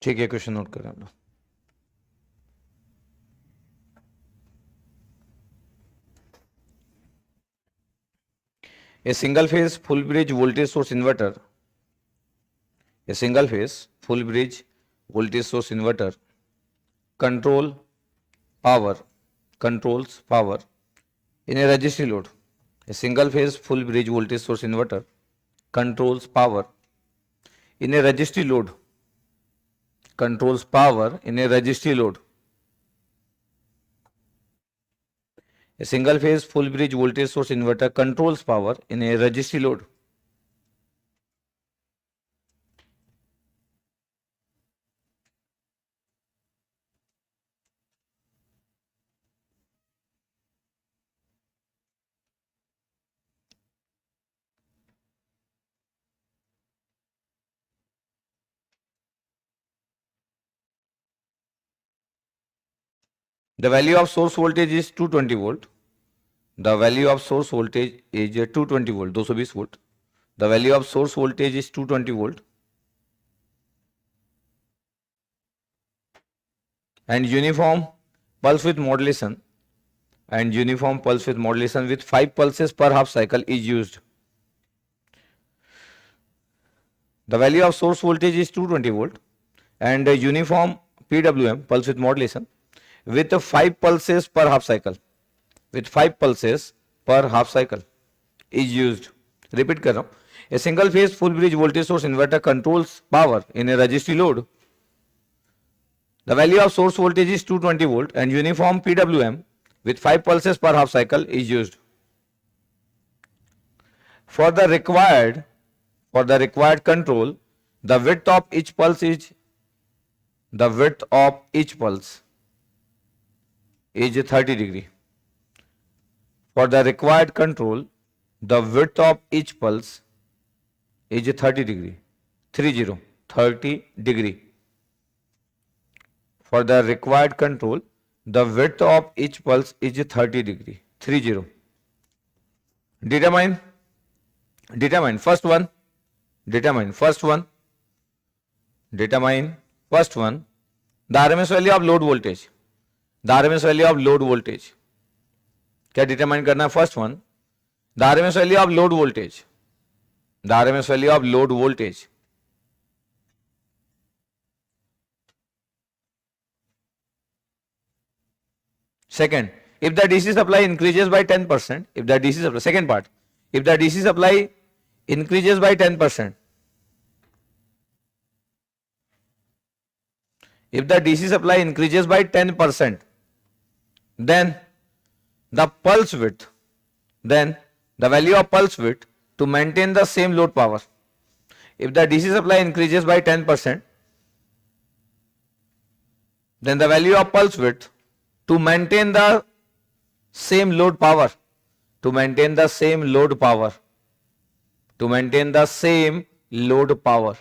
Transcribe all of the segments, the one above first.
ठीक है, question note करें हम लोग। A single phase full bridge voltage source inverter, a single phase full bridge voltage source inverter control power controls power in a registry load. A single phase full bridge voltage source inverter controls power in a registry load, controls power in a registry load. A single phase full bridge voltage source inverter controls power in a registry load. The value of source voltage is 220 volt. The value of source voltage is 220 volt, 220 volt. The value of source voltage is 220 volt. And uniform pulse width modulation with 5 pulses per half cycle is used. The value of source voltage is 220 volt and uniform PWM, pulse width modulation, with 5 pulses per half cycle, with 5 pulses per half cycle is used. Repeat कर रहा हूँ. A single phase full bridge voltage source inverter controls power in a registry load. The value of source voltage is 220 volt and uniform PWM with 5 pulses per half cycle is used. For the required control, the width of each pulse is 30 degree. For the required control, the width of each pulse is 30 degree. 30 degree. For the required control, the width of each pulse is 30 degree. 30. Determine first one. Determine first one. The RMS value of load voltage. The RMS value of load voltage. क्या determine करना है? First one, the RMS value of load voltage. The RMS value of load voltage. Second, if the DC supply increases by 10%, if the DC supply, second part, if the DC supply increases by 10%, if the DC supply increases by 10%, then the pulse width, then the value of pulse width to maintain the same load power. If the DC supply increases by 10%, then the value of pulse width to maintain the same load power, to maintain the same load power, to maintain the same load power.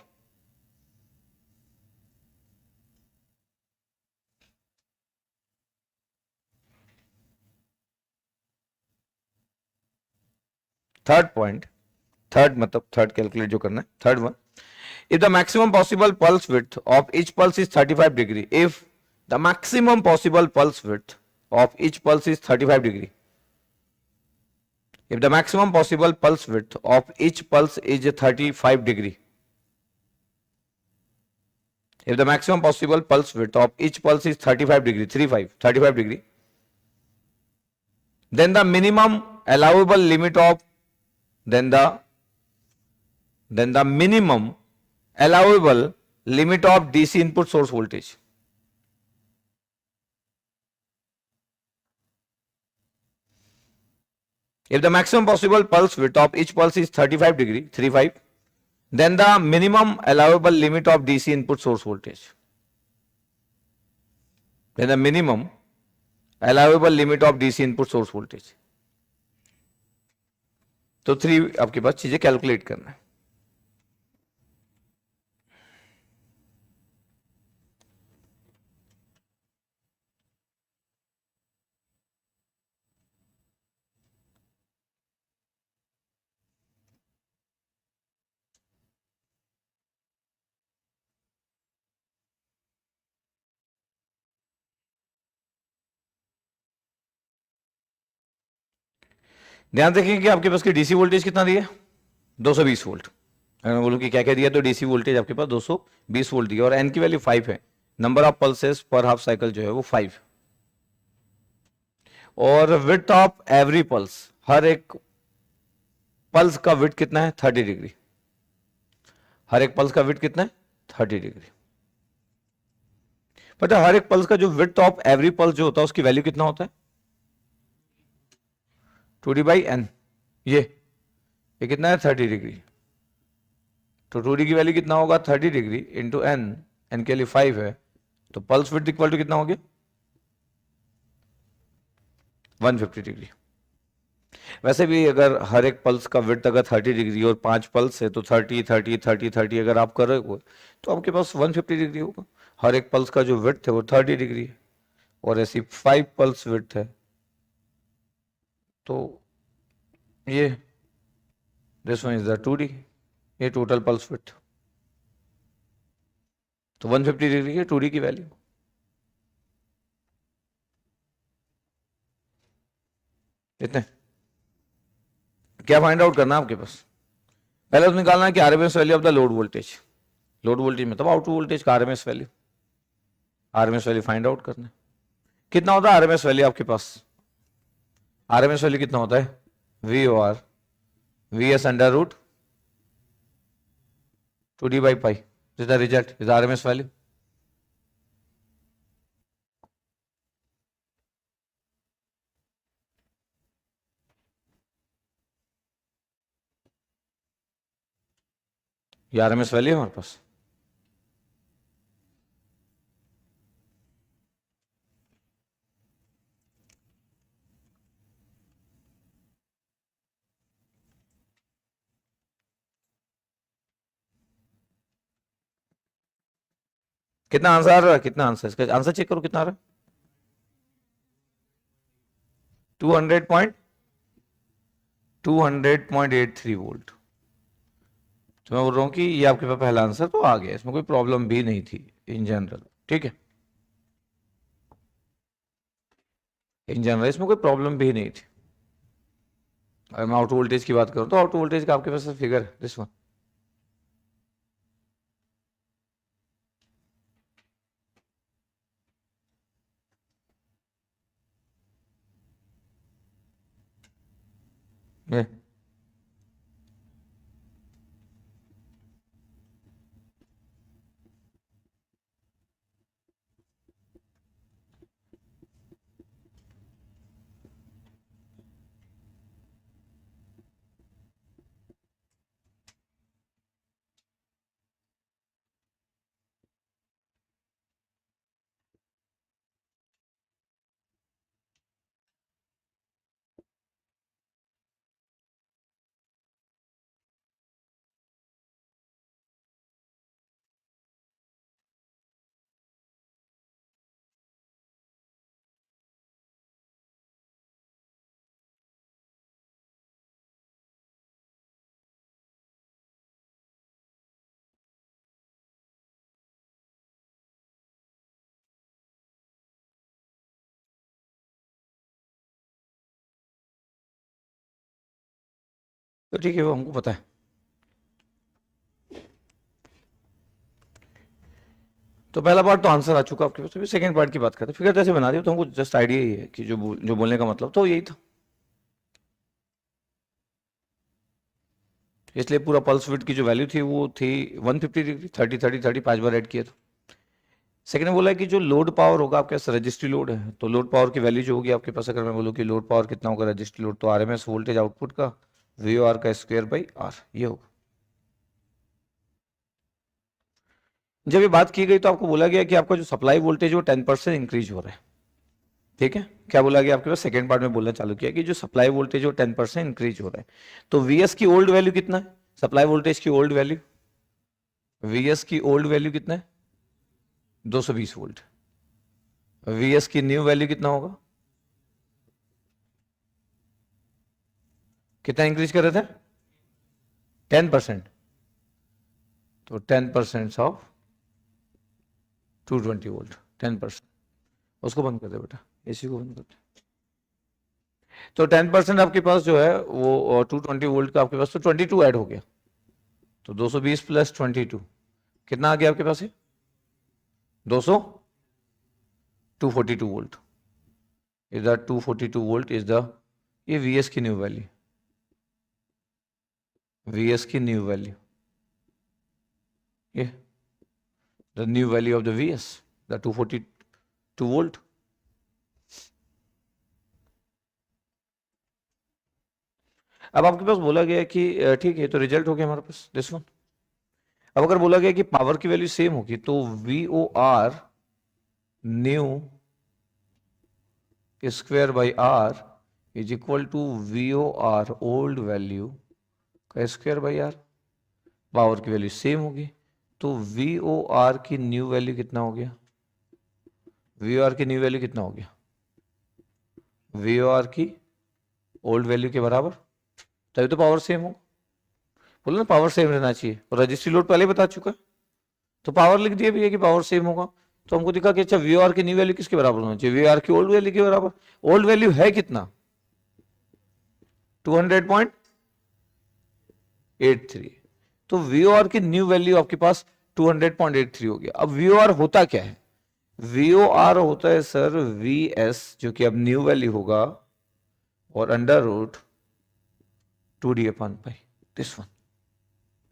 Third point, third मतलब third calculate जो करना है, third one, if the maximum possible pulse width of each pulse is 35 degree, if the maximum possible pulse width of each pulse is 35 degree, if the maximum possible pulse width of each pulse is 35 degree, if the maximum possible pulse width of each pulse is 35 degree, 35 degree, then the minimum allowable limit of then the minimum allowable limit of DC input source voltage. If the maximum possible pulse width of each pulse is 35 degree, 35, then the minimum allowable limit of DC input source voltage. Then the minimum allowable limit of DC input source voltage. तो 3 आपके पास चीजें calculate करना है. ध्यान रखें कि आपके पास की डीसी वोल्टेज कितना दिया, 220 वोल्ट। अगर मैं बोलूँ कि क्या क्या दिया, तो डीसी वोल्टेज आपके पास 220 वोल्ट दिया और एन की वैल्यू 5 है, नंबर ऑफ पल्सेस पर हाफ साइकिल जो है वो 5, और विड्थ ऑफ एवरी पल्स, हर एक पल्स का विड्थ कितना है, 30 डिग्री। हर एक पल्स का विड्थ कितना है, 30 डिग्री। पता है हर एक पल्स का जो विड्थ ऑफ एवरी पल्स जो होता है उसकी वैल्यू कितना होता है, 2d/n। ये कितना है, 30 डिग्री। तो 2d की वैल्यू कितना होगा, 30 डिग्री इंटू एन, एन के लिए 5 है, तो पल्स विड्थ इक्वल टू कितना हो गया, 150 डिग्री। वैसे भी अगर हर एक पल्स का विड्थ अगर 30 डिग्री और 5 पल्स है तो 30 30 30 30 अगर आप कर रहे हो तो आपके पास 150 डिग्री होगा। हर एक पल्स का जो विड्थ है वो 30 डिग्री है और ऐसी 5 पल्स विड्थ है, तो ये this one is the 2d, ये टोटल पल्स विड्थ, तो 150 डिग्री है 2d की वैल्यू। इतने क्या फाइंड आउट करना है आपके पास, पहले तो निकालना है कि RMS value of the load voltage. Load voltage मतलब आउटपुट वोल्टेज का RMS value, RMS value find out करना है। कितना होता है आरएमएस वैल्यू आपके पास, आरएमएस वैल्यू कितना होता है, V O R V S under root 2d/pi is the result, is the RMS value. ये आरएमएस वैल्यू है हमारे पास। कितना आंसर आ रहा है, कितना आंसर, इसका आंसर चेक करो कितना आ रहा है, 200.83 वोल्ट। तो मैं बोल रहा हूँ कि ये आपके पास पहला आंसर तो आ गया, इसमें कोई प्रॉब्लम भी नहीं थी इन जनरल, ठीक है, इन जनरल इसमें कोई प्रॉब्लम भी नहीं थी। अगर मैं आउट वोल्टेज की बात करूँ तो आउट वोल्टेज का आपके पास फिगर दिस वन, ये तो ठीक है, वो हमको पता है। तो पहला पार्ट तो आंसर आ चुका आपके पास, अभी सेकंड पार्ट की बात करते हैं। फिगर जैसे बना दिया तो हमको जस्ट आइडिया ही है कि जो बोलने का मतलब तो यही था, इसलिए पूरा पल्स विड्थ की जो वैल्यू थी वो थी 150 डिग्री, 30 30 30 5 बार ऐड किया। तो सेकंड में बोला है कि जो लोड पावर होगा आपके पास, रजिस्ट्री लोड है, तो लोड पावर की वैल्यू जो होगी आपके पास, अगर मैं बोलूँ कि लोड पावर कितना होगा रजिस्ट्री लोड, तो आरएमएस वोल्टेज आउटपुट का वी आर का स्क्वायर बाई आर, ये होगा। जब ये बात की गई तो आपको बोला गया कि आपका जो सप्लाई वोल्टेज वो 10% इंक्रीज हो रहा है, ठीक है। क्या बोला गया आपके पास, सेकंड पार्ट में बोलना चालू किया कि जो सप्लाई वोल्टेज वो 10% इंक्रीज हो रहा है। तो वीएस की ओल्ड वैल्यू कितना है, सप्लाई वोल्टेज की ओल्ड वैल्यू, वीएस की ओल्ड वैल्यू कितना है, 220 वोल्ट। वीएस की न्यू वैल्यू कितना होगा, कितना इंक्रीज कर रहे थे, 10%, तो 10% ऑफ 220 वोल्ट, 10%। उसको बंद कर दे बेटा, एसी को बंद कर दे। तो 10% आपके पास जो है वो 220 वोल्ट का आपके पास तो 22 ऐड हो गया, तो 220 प्लस 22 कितना आ गया आपके पास? 200 242 volt is the 242 volt is the, ये Vs की न्यू वैल्यू, Vs की न्यू वैल्यू, ये the new value of the Vs, the 242 volt. अब आपके पास बोला गया कि ठीक है, तो रिजल्ट हो गया हमारे पास दिस वन। अब अगर बोला गया कि पावर की वैल्यू सेम होगी तो VOR new square by R is equal to VOR old value का स्क्वायर बाई आर। पावर की वैल्यू सेम होगी तो VOR की न्यू वैल्यू कितना हो गया? VOR की न्यू वैल्यू कितना हो गया? VOR की ओल्ड वैल्यू के बराबर, तभी तो पावर सेम हो। बोलो ना पावर सेम रहना चाहिए, और रजिस्ट्री लोड पहले बता चुका है, तो पावर लिख दिया भी है कि पावर सेम होगा। तो हमको दिखा कि अच्छा VOR की न्यू वैल्यू किसके बराबर होना चाहिए? VOR की ओल्ड वैल्यू के बराबर। ओल्ड वैल्यू है कितना? 200.83। तो VOR की न्यू वैल्यू आपके पास 200.83 हो गया। अब VOR होता क्या है? VOR होता है सर VS, जो कि अब न्यू वैल्यू होगा, और under root 2D/π this one.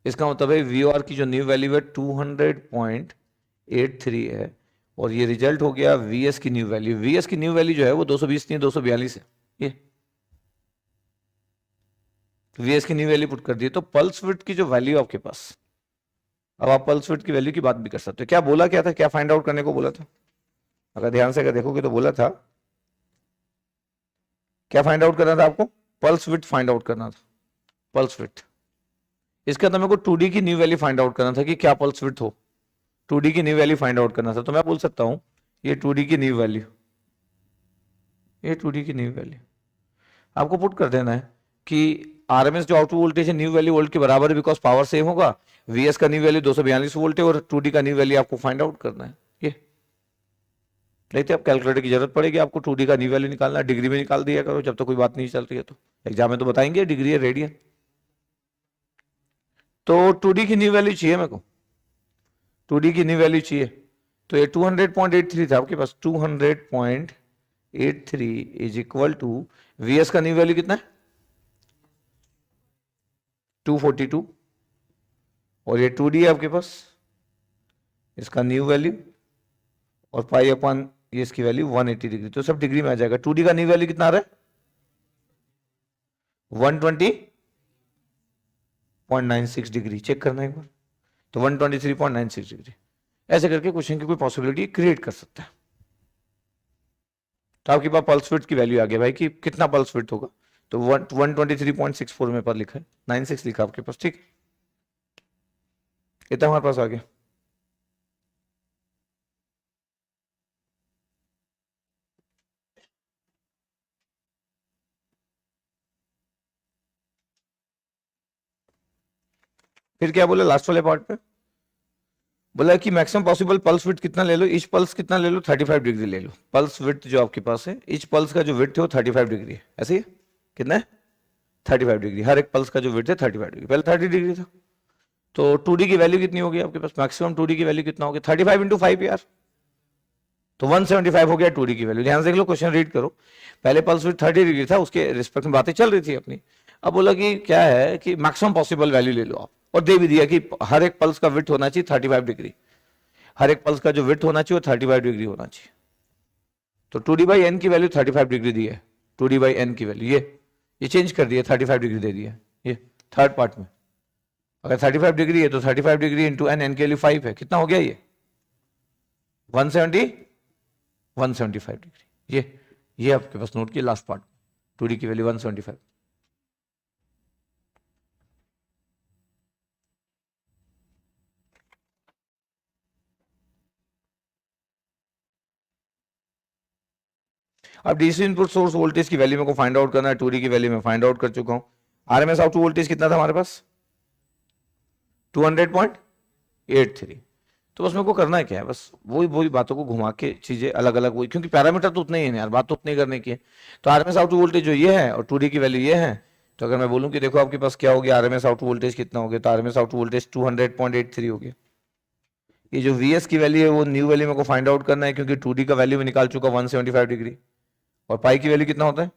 इसका मतलब है VOR की जो न्यू वैल्यू है 200.83 है, और ये रिजल्ट हो गया VS की न्यू वैल्यू। VS की न्यू वैल्यू जो है वो 220 नहीं 242 है। ये VS की न्यू वैल्यू पुट कर दी। तो पल्स विड्थ की जो वैल्यू आपके पास, अब आप पल्स विड्थ की वैल्यू की बात भी कर सकते हो। क्या बोला क्या था, क्या फाइंड आउट करने को बोला था? अगर ध्यान से अगर देखोगे तो बोला था क्या फाइंड आउट करना था आपको? पल्स विड्थ फाइंड आउट करना था, पल्स विड्थ। इसके अंदर मेरे को 2D की न्यू वैल्यू फाइंड आउट करना था कि क्या पल्स विड्थ हो, 2D की न्यू वैल्यू फाइंड आउट करना था। तो मैं बोल सकता हूं ये 2D की न्यू वैल्यू, ये 2D की न्यू वैल्यू आपको पुट कर देना है कि RMS जो आउटपुट वोल्टेज है न्यू वैल्यू वोल्ट के बराबर है, बिकॉज पावर सेम होगा। VS का न्यू वैल्यू 242 वोल्ट है, और 2D का न्यू वैल्यू आपको फाइंड आउट करना है। ये नहीं तो आप कैलकुलेटर की जरूरत पड़ेगी आपको, 2D का न्यू वैल्यू निकालना, डिग्री में निकाल दिया करो जब तक कोई बात नहीं चल रही है। तो एग्जाम में तो बताएंगे डिग्री है रेडियन। तो 2D की न्यू वैल्यू चाहिए मेरे को, 2D की न्यू वैल्यू चाहिए। तो ये 200.83 था आपके पास, 200.83 इज इक्वल टू VS का न्यू वैल्यू कितना है? 242, और ये 2D है आपके पास, इसका न्यू वैल्यू, और पाई अपॉन ये इसकी वैल्यू 180 डिग्री, तो सब डिग्री में आ जाएगा। 2D का न्यू वैल्यू कितना आ रहा है? 120.96 डिग्री, चेक करना एक बार। तो 123.96 डिग्री, ऐसे करके क्वेश्चन की कोई पॉसिबिलिटी क्रिएट कर सकता है। तो आपके पास पल्स विड्थ की वैल्यू आ गया भाई कि कितना पल्स विड्थ होगा। तो 123.64 में पर लिखा है, 96 लिखा आपके पास, ठीक, इतना हमारे पास आ गया। फिर क्या बोला लास्ट वाले पार्ट पे? बोला कि मैक्सिमम पॉसिबल पल्स विड्थ कितना ले लो, ईच पल्स कितना ले लो? 35 डिग्री ले लो। पल्स विड्थ जो आपके पास है, ईच पल्स का जो विड्थ है वो 35 डिग्री है, ऐसे ही कितना है? 35 डिग्री। हर एक पल्स का जो विड्थ है 35 डिग्री, पहले 30 डिग्री था। तो 2D की वैल्यू कितनी होगी आपके पास? मैक्सिमम 2D की वैल्यू कितना होगी? 35 इंटू 5 यार, तो 175 हो गया 2D की वैल्यू। ध्यान से देख लो, क्वेश्चन रीड करो। पहले पल्स विड्थ 30 डिग्री था, उसके रिस्पेक्ट में बातें चल रही थी अपनी। अब बोला कि क्या है कि मैक्सिमम पॉसिबल वैल्यू ले लो आप, और दे भी दिया कि हर एक पल्स का विड्थ होना चाहिए 35 डिग्री, हर एक पल्स का जो विड्थ होना चाहिए वो 35 डिग्री होना चाहिए। तो 2D/n की वैल्यू 35 डिग्री दी है, 2D/n की वैल्यू ये चेंज कर दिया, 35 डिग्री दे दिया। ये थर्ड पार्ट में अगर 35 डिग्री है तो 35 डिग्री इंटू n के लिए 5 है, कितना हो गया ये? 175 डिग्री। ये आपके पास नोट किया लास्ट पार्ट, 2D की वैल्यू 175। अब डीसी इनपुट सोर्स वोल्टेज की वैल्यू मेरे को फाइंड आउट करना है। 2D की वैल्यू मैं फाइंड आउट कर चुका हूं। RMS आउटपुट वोल्टेज कितना था हमारे पास? 200.83। तो बस मेरे को करना है क्या है, बस वही वही बातों को घुमा के चीजें अलग अलग वही, क्योंकि पैरामीटर तो उतने ही है यार, बात तो उतनी करने की है। तो आरएमएस आउटपुट वोल्टेज जो ये है और 2D की वैल्यू ये है, तो अगर मैं बोलूं कि देखो आपके पास क्या हो गया, आरएमएस आउटपुट वोल्टेज कितना हो गया, तो आरएमएस आउटपुट वोल्टेज 200.83 हो गया। ये जो वीएस की वैल्यू है वो न्यू वैल्यू मेरे को फाइंड आउट करना है, क्योंकि 2D का वैल्यू में निकाल चुका 175 डिग्री, और पाई की वैल्यू कितना होता है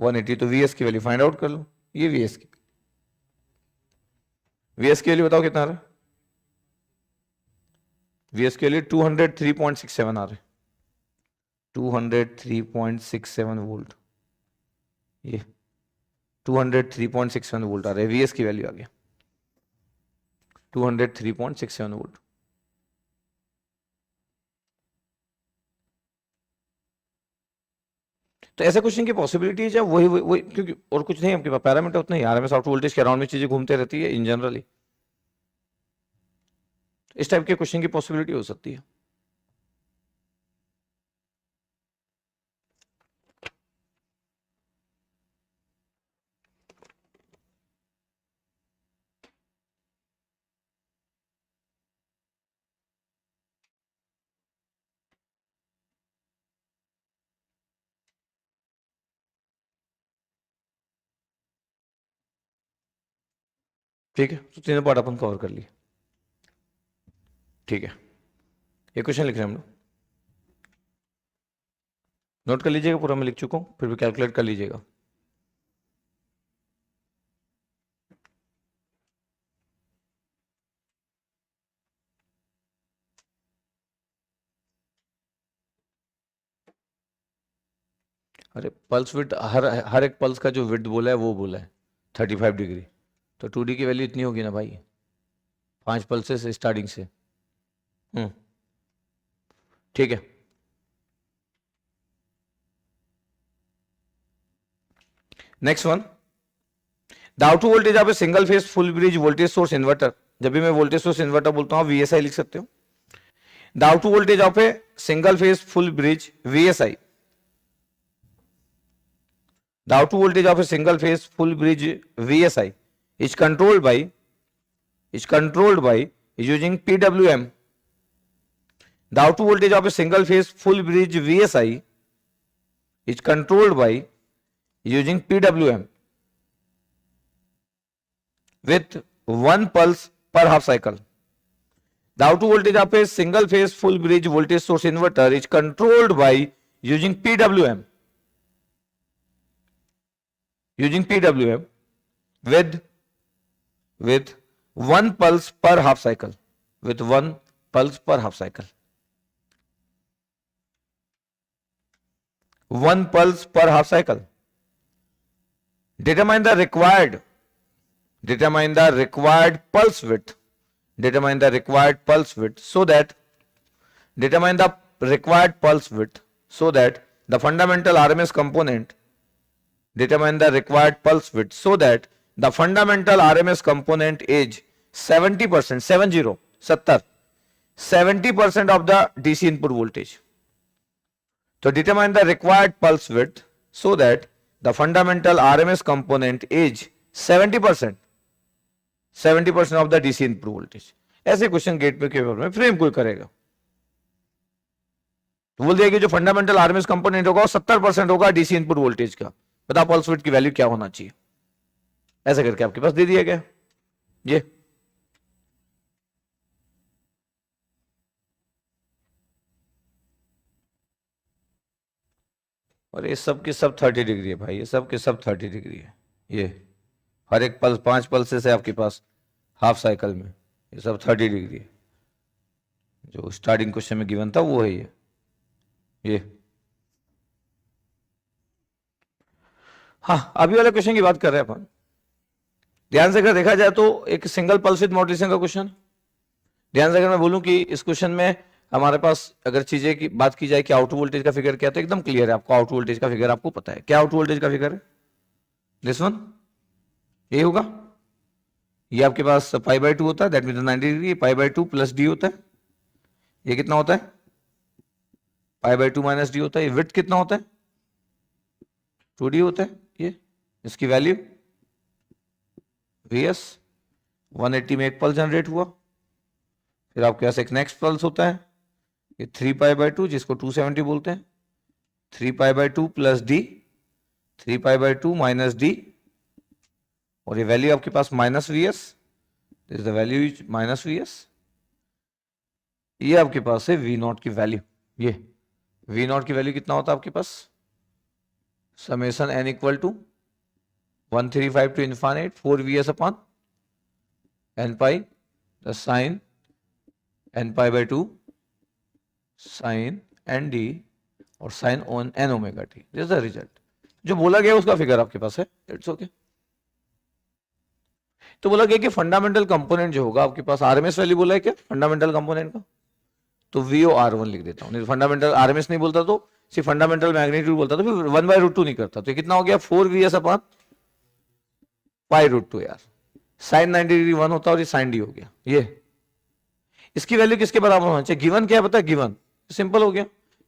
180, तो वीएस की वैल्यू फाइंड आउट कर लो। ये वीएस की वैल्यू बताओ कितना आ रहा है, वीएस के लिए 203.67 आ रहे, 203.67 वोल्ट, ये 203.67 वोल्ट आ रहे, वीएस की वैल्यू आ गया 203.67 वोल्ट। तो ऐसे क्वेश्चन की पॉसिबिलिटी है वही, क्योंकि और कुछ नहीं आपके पास, पैरामीटर उतना ही, आरएमएस आउटपुट वोल्टेज के अराउंड में चीजें घूमते रहती है इन जनरली, इस टाइप के क्वेश्चन की पॉसिबिलिटी हो सकती है। ठीक है, तो तीनों पार्ट अपन कवर कर लिए। ठीक है, ये क्वेश्चन लिख रहे हैं हम लोग, नोट कर लीजिएगा, पूरा मैं लिख चुका हूं, फिर भी कैलकुलेट कर लीजिएगा। अरे पल्स विड्थ, हर एक पल्स का जो विड्थ बोला है वो बोला है 35 डिग्री, तो 2D की वैल्यू इतनी होगी ना भाई, 5 पल्सेस स्टार्टिंग से। ठीक है, next one, the output voltage of a single phase full bridge voltage source inverter, जब भी मैं वोल्टेज सोर्स इन्वर्टर बोलता हूं वीएसआई लिख सकते हो। The output voltage of a single phase full bridge VSI, the output voltage of a single phase full bridge VSI is controlled by using PWM. The output voltage of a single phase full bridge VSI is controlled by using PWM with 1 pulse per half cycle. The output voltage of a single phase full bridge voltage source inverter is controlled by using PWM with 1 pulse per half cycle, with 1 pulse per half cycle, 1 pulse per half cycle. Determine the required pulse width, determine the required pulse width so that the fundamental RMS component, determine the required pulse width so that the fundamental RMS component is 70%, 70% of the DC input voltage. So determine the required pulse width so that the fundamental RMS component is 70% of the DC input voltage. ऐसे question gate पे paper में frame कोई करेगा तो बोल दिया कि जो फंडामेंटल आरएमएस कंपोनेंट होगा वो 70% होगा डीसी इनपुट वोल्टेज का, बता पल्स विड्थ की वैल्यू क्या होना चाहिए, ऐसा करके आपके पास दे दिया गया ये। और ये सब के सब 30 डिग्री है भाई, ये सब के सब 30 डिग्री है, ये हर एक पल्स 5 पल्सेस है आपके पास हाफ साइकिल में, ये सब 30 डिग्री है। जो स्टार्टिंग क्वेश्चन में गिवन था वो है ये। हाँ, अभी वाले क्वेश्चन की बात कर रहे हैं अपन। ध्यान से अगर देखा जाए तो एक सिंगल पल्स विद मॉड्यूलेशन का क्वेश्चन। ध्यान से अगर मैं बोलूं कि इस क्वेश्चन में हमारे पास अगर चीजें की बात की जाए कि आउटपुट वोल्टेज का फिगर क्या है, तो एकदम क्लियर है आपको, आउटपुट वोल्टेज का फिगर आपको पता है। क्या आउटपुट वोल्टेज का फिगर है? दिस वन, ये होगा, ये आपके पास π/2 होता है, that mean 90 degree, π/2 plus D होता है। ये कितना होता है? π/2 माइनस डी होता है। ये विड्थ कितना होता है? 2d होता है। ये इसकी वैल्यू Vs 180 में एक पल्स जनरेट हुआ, फिर आपके पास एक नेक्स्ट पल्स होता है, ये 3π/2 जिसको 270 बोलते हैं, 3π/2 प्लस डी, 3π/2 माइनस डी, और ये वैल्यू आपके पास minus V S, this is the value is minus V S. ये आपके पास है वी नॉट की वैल्यू। ये वी नॉट की वैल्यू कितना होता है आपके पास, summation N equal to 135 to infinite 4 Vs upon N pi the sine n π/2 sine N D और sine on N omega T, this is the result. जो बोला गया उसका फिगर आपके पास है, इट्स ओके। तो बोला गया कि फंडामेंटल कंपोनेंट जो होगा आपके पास, आरएमएस वैल्यू बोला है क्या फंडामेंटल कंपोनेंट का, तो VO/R1 लिख देता हूं, फंडामेंटल आरएमएस नहीं बोलता तो सिर्फ फंडामेंटल मैग्नीट्यूड बोलता तो फिर 1/√2 नहीं करता, तो ये कितना हो गया 4 Vs अपॉन π√2 यार, साइन 90 डिग्री 1 होता है और ये साइन डी हो गया। ये इसकी वैल्यू किसके बराबर होना चाहिए, गिवन क्या है पता है, गिवन सिंपल हो गया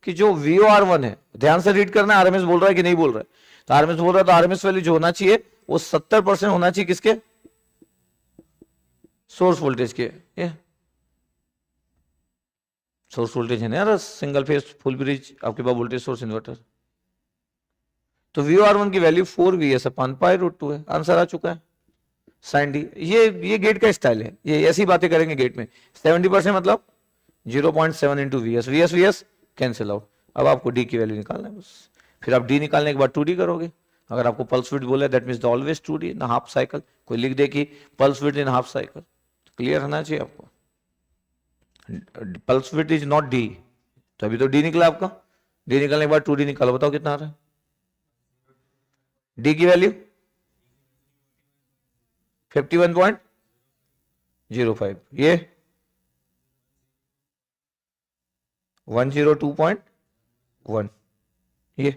कि जो VO/R1 है, ध्यान से रीड करना है आरएमएस बोल रहा है कि नहीं बोल रहा है, तो आरएमएस बोल रहा है तो आरएमएस वैल्यू जो होना चाहिए वो 70% होना चाहिए किसके, सोर्स वोल्टेज के। ये सोर्स वोल्टेज है ना यार, सिंगल फेज फुल ब्रिज आपके पास वोल्टेज सोर्स इन्वर्टर, तो VO/R1 की वैल्यू 4 Vs अपॉन π√2 है, आंसर आ चुका है साइन डी। ये गेट का स्टाइल है, ये ऐसी बातें करेंगे गेट में, 70% मतलब 0.7 into VS, VS VS cancel out. अब आपको डी की वैल्यू निकालना है बस, फिर आप डी निकालने के बाद 2D करोगे। अगर आपको पल्स विड्थ बोले दैट मीन्स ऑलवेज 2D ना हाफ साइकिल, कोई लिख दे कि pulse width in half cycle, clear होना चाहिए आपको, pulse width is not D, तो अभी तो डी निकला आपका, डी निकलने के बाद 2D निकालो, बताओ कितना आ रहा है डी की वैल्यू 51.05, ये 102.1, ये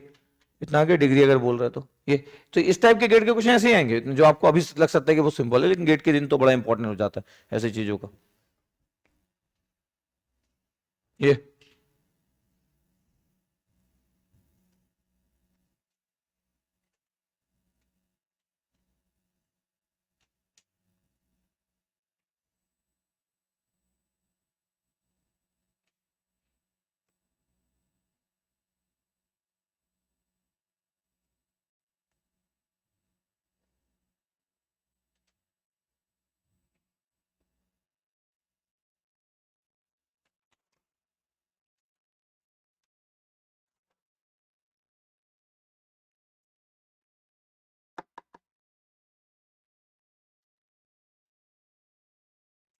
इतना आगे डिग्री अगर बोल रहा है तो ये, तो इस टाइप के गेट के क्वेश्चन ऐसे ही आएंगे जो आपको अभी लग सकता है कि वो सिंपल है, लेकिन गेट के दिन तो बड़ा इंपॉर्टेंट हो जाता है ऐसी चीजों का। ये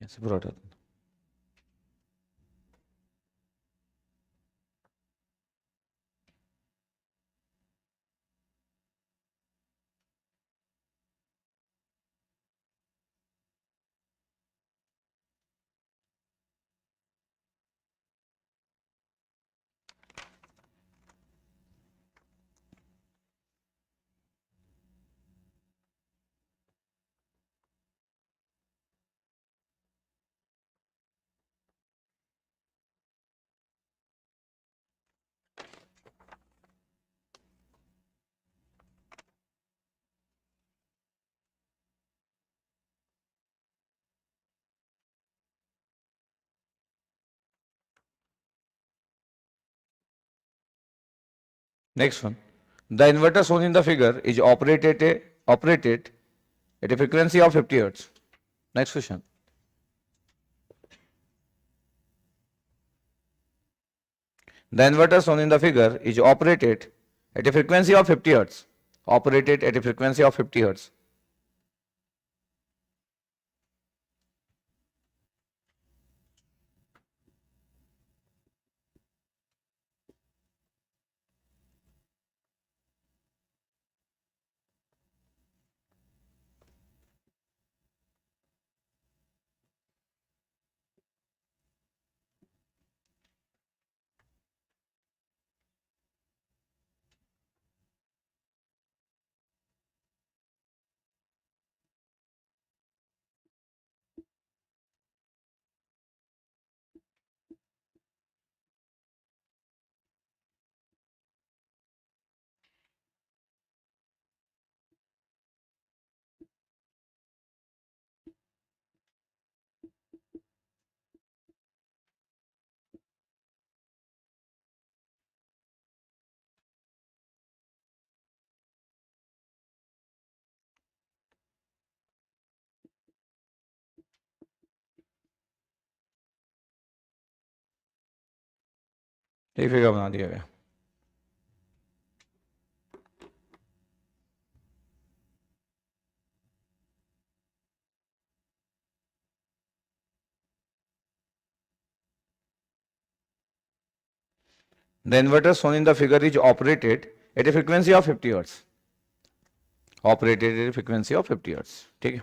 ऐसे पूरा हटा देना। Next one, the inverter shown in the figure is operated at a frequency of 50 hertz. Next question. The inverter shown in the figure is operated at a frequency of 50 hertz. Operated at a frequency of 50 hertz. एक figure बना दिया गया। The inverter shown in the figure is operated at a frequency of 50 hertz. Operated at a frequency of 50 hertz. ठीक है.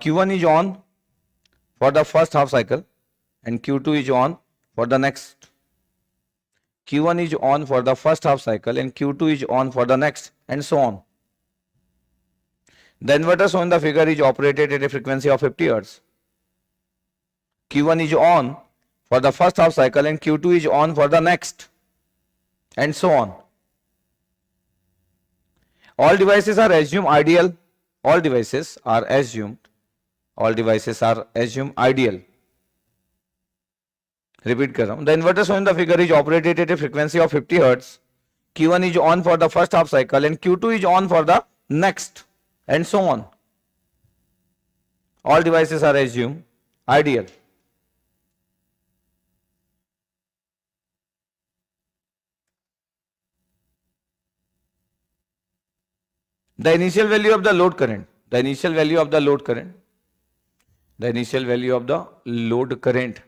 Q1 is on for the first half cycle and Q2 is on for the next. Q1 is on for the first half cycle and Q2 is on for the next, and so on. The inverter shown in the figure is operated at a frequency of 50 hertz. Q1 is on for the first half cycle and Q2 is on for the next, and so on. All devices are assumed ideal. All devices are assumed ideal. Repeat कर रहा हूं. The inverter shown in the figure is operated at a frequency of 50 hertz. Q1 is on for the first half cycle and Q2 is on for the next, and so on. All devices are assumed ideal. The initial value of the load current. The initial value of the load current. The initial value of the load current.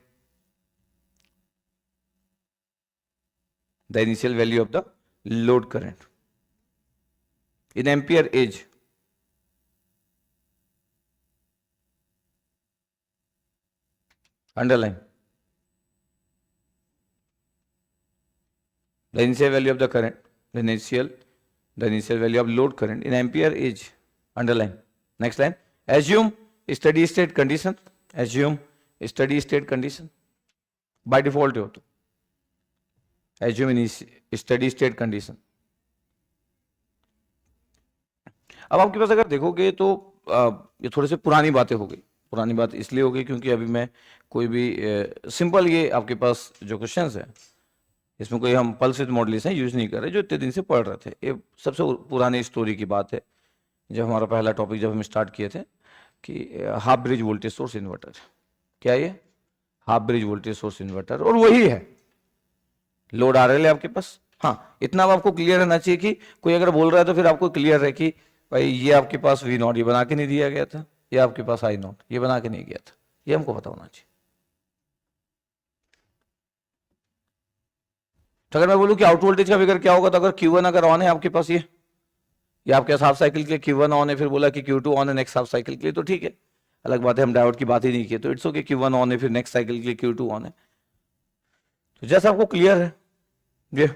The initial value of the load current in ampere is underline. The initial value of the current, the initial value of load current in ampere is underline. Next line. Assume steady state condition. Assume steady state condition. By default हो तो assume in steady state condition. अब आपके पास अगर देखोगे तो ये थोड़ी सी पुरानी बातें हो गई. पुरानी बात इसलिए हो गई क्योंकि अभी मैं कोई भी सिंपल ये आपके पास जो क्वेश्चंस है इसमें कोई हम पल्स विद मॉड्यूलेशन यूज नहीं कर रहे जो इतने दिन से पढ़ रहे थे. ये सबसे पुरानी स्टोरी की बात है. जब हमारा पहला टॉपिक जब हम स्टार्ट किए थे कि half bridge voltage source inverter. क्या ये half bridge voltage source inverter और वही है. लोड आ रहा है आपके पास. हाँ, इतना आपको क्लियर रहना चाहिए कि कोई अगर बोल रहा है तो फिर आपको क्लियर है कि भाई ये आपके पास वी नॉट ये बना के नहीं दिया गया था, ये आपके पास आई नॉट ये बना के नहीं गया था. ये हमको पता होना चाहिए. तो अगर मैं बोलूं कि आउट वोल्टेज का फिगर क्या होगा तो अगर Q1 अगर ऑन है आपके पास ये आपके हाफ साइकिल के लिए Q1 ऑन है, फिर बोला कि Q2 ऑन है नेक्स्ट हाफ साइकिल के लिए, तो ठीक है, अलग बात है, हम डायोड की बात ही नहीं की. तो इट्स ओके, Q1 ऑन है फिर नेक्स्ट साइकिल के लिए Q2 ऑन है. तो जैसा आपको क्लियर है ये.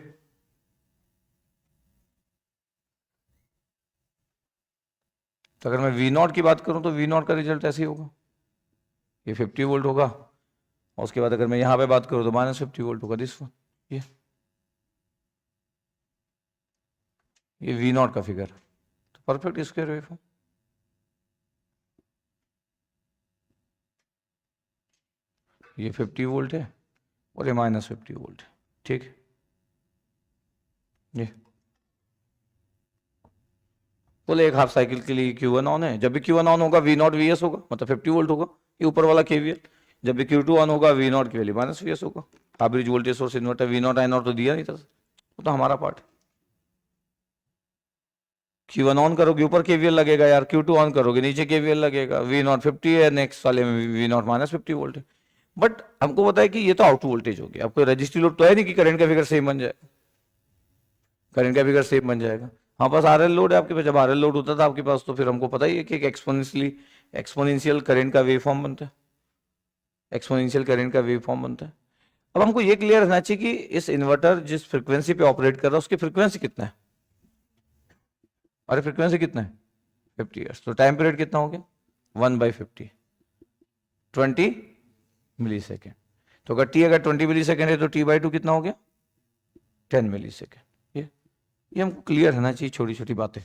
तो अगर मैं V0 की बात करूं तो V0 का रिजल्ट ऐसे ही होगा. ये 50 वोल्ट होगा और उसके बाद अगर मैं यहां पे बात करूं तो -50 वोल्ट होगा. दिस वन ये V0 का फिगर. तो परफेक्ट स्क्वायर वेवफॉर्म. ये 50 वोल्ट है और ये -50 वोल्ट है. ठीक है. ये बोले एक हाफ साइकिल के लिए Q1 ऑन है. जब भी Q1 ऑन होगा V0 VS होगा, मतलब 50 वोल्ट होगा. ये ऊपर वाला KVL. जब भी Q2 ऑन होगा V0 की वैल्यू -VS होगा. Average voltage source inverter V0 I0 तो दिया नहीं था, वो तो हमारा पार्ट. Q1 ऑन करोगे ऊपर KVL लगेगा यार, Q2 ऑन करोगे नीचे KVL लगेगा. V0 50 है, नेक्स्ट वाले में V0 -50 वोल्ट है. बट हमको पता है कि ये तो आउट वोल्टेज हो गया. आपको रजिस्ट्री लोड तो है नहीं कि करंट का फिगर सेम बन जाएगा. करंट का फिगर सेम बन जाएगा. हाँ, पास RL लोड है आपके पास. जब RL लोड होता था आपके पास तो फिर हमको पता ही है कि एक एक्सपोनेंशियल करंट का वेव फॉर्म बनता है. एक्सपोनेंशियल करंट का वेव फॉर्म बनता है. अब हमको ये क्लियर रहना चाहिए कि इस इन्वर्टर जिस फ्रीक्वेंसी पे ऑपरेट कर रहा है उसकी फ्रीक्वेंसी कितना है. अरे फ्रीक्वेंसी कितना है 50 हर्ट्ज. तो टाइम पीरियड कितना हो गया 1/50 20 मिली सेकेंड. तो अगर T अगर 20 मिली सेकेंड है तो T/2 कितना हो गया 10 मिली सेकेंड. ये हमको क्लियर रहना चाहिए छोटी छोटी बातें.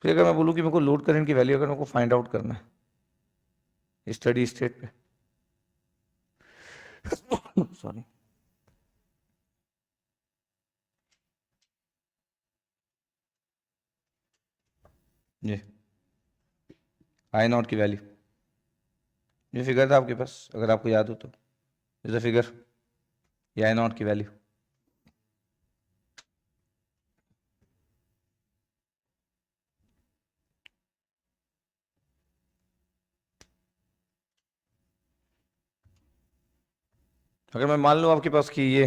फिर अगर मैं बोलूं कि मेरे को लोड करंट की वैल्यू अगर मेरे को फाइंड आउट करना है स्टडी स्टेट पे सॉरी, ये आई नॉट की वैल्यू, ये फिगर था आपके पास अगर आपको याद हो तो, इज द फिगर, ये आई नॉट की वैल्यू। अगर मैं मान लूँ आपके पास कि ये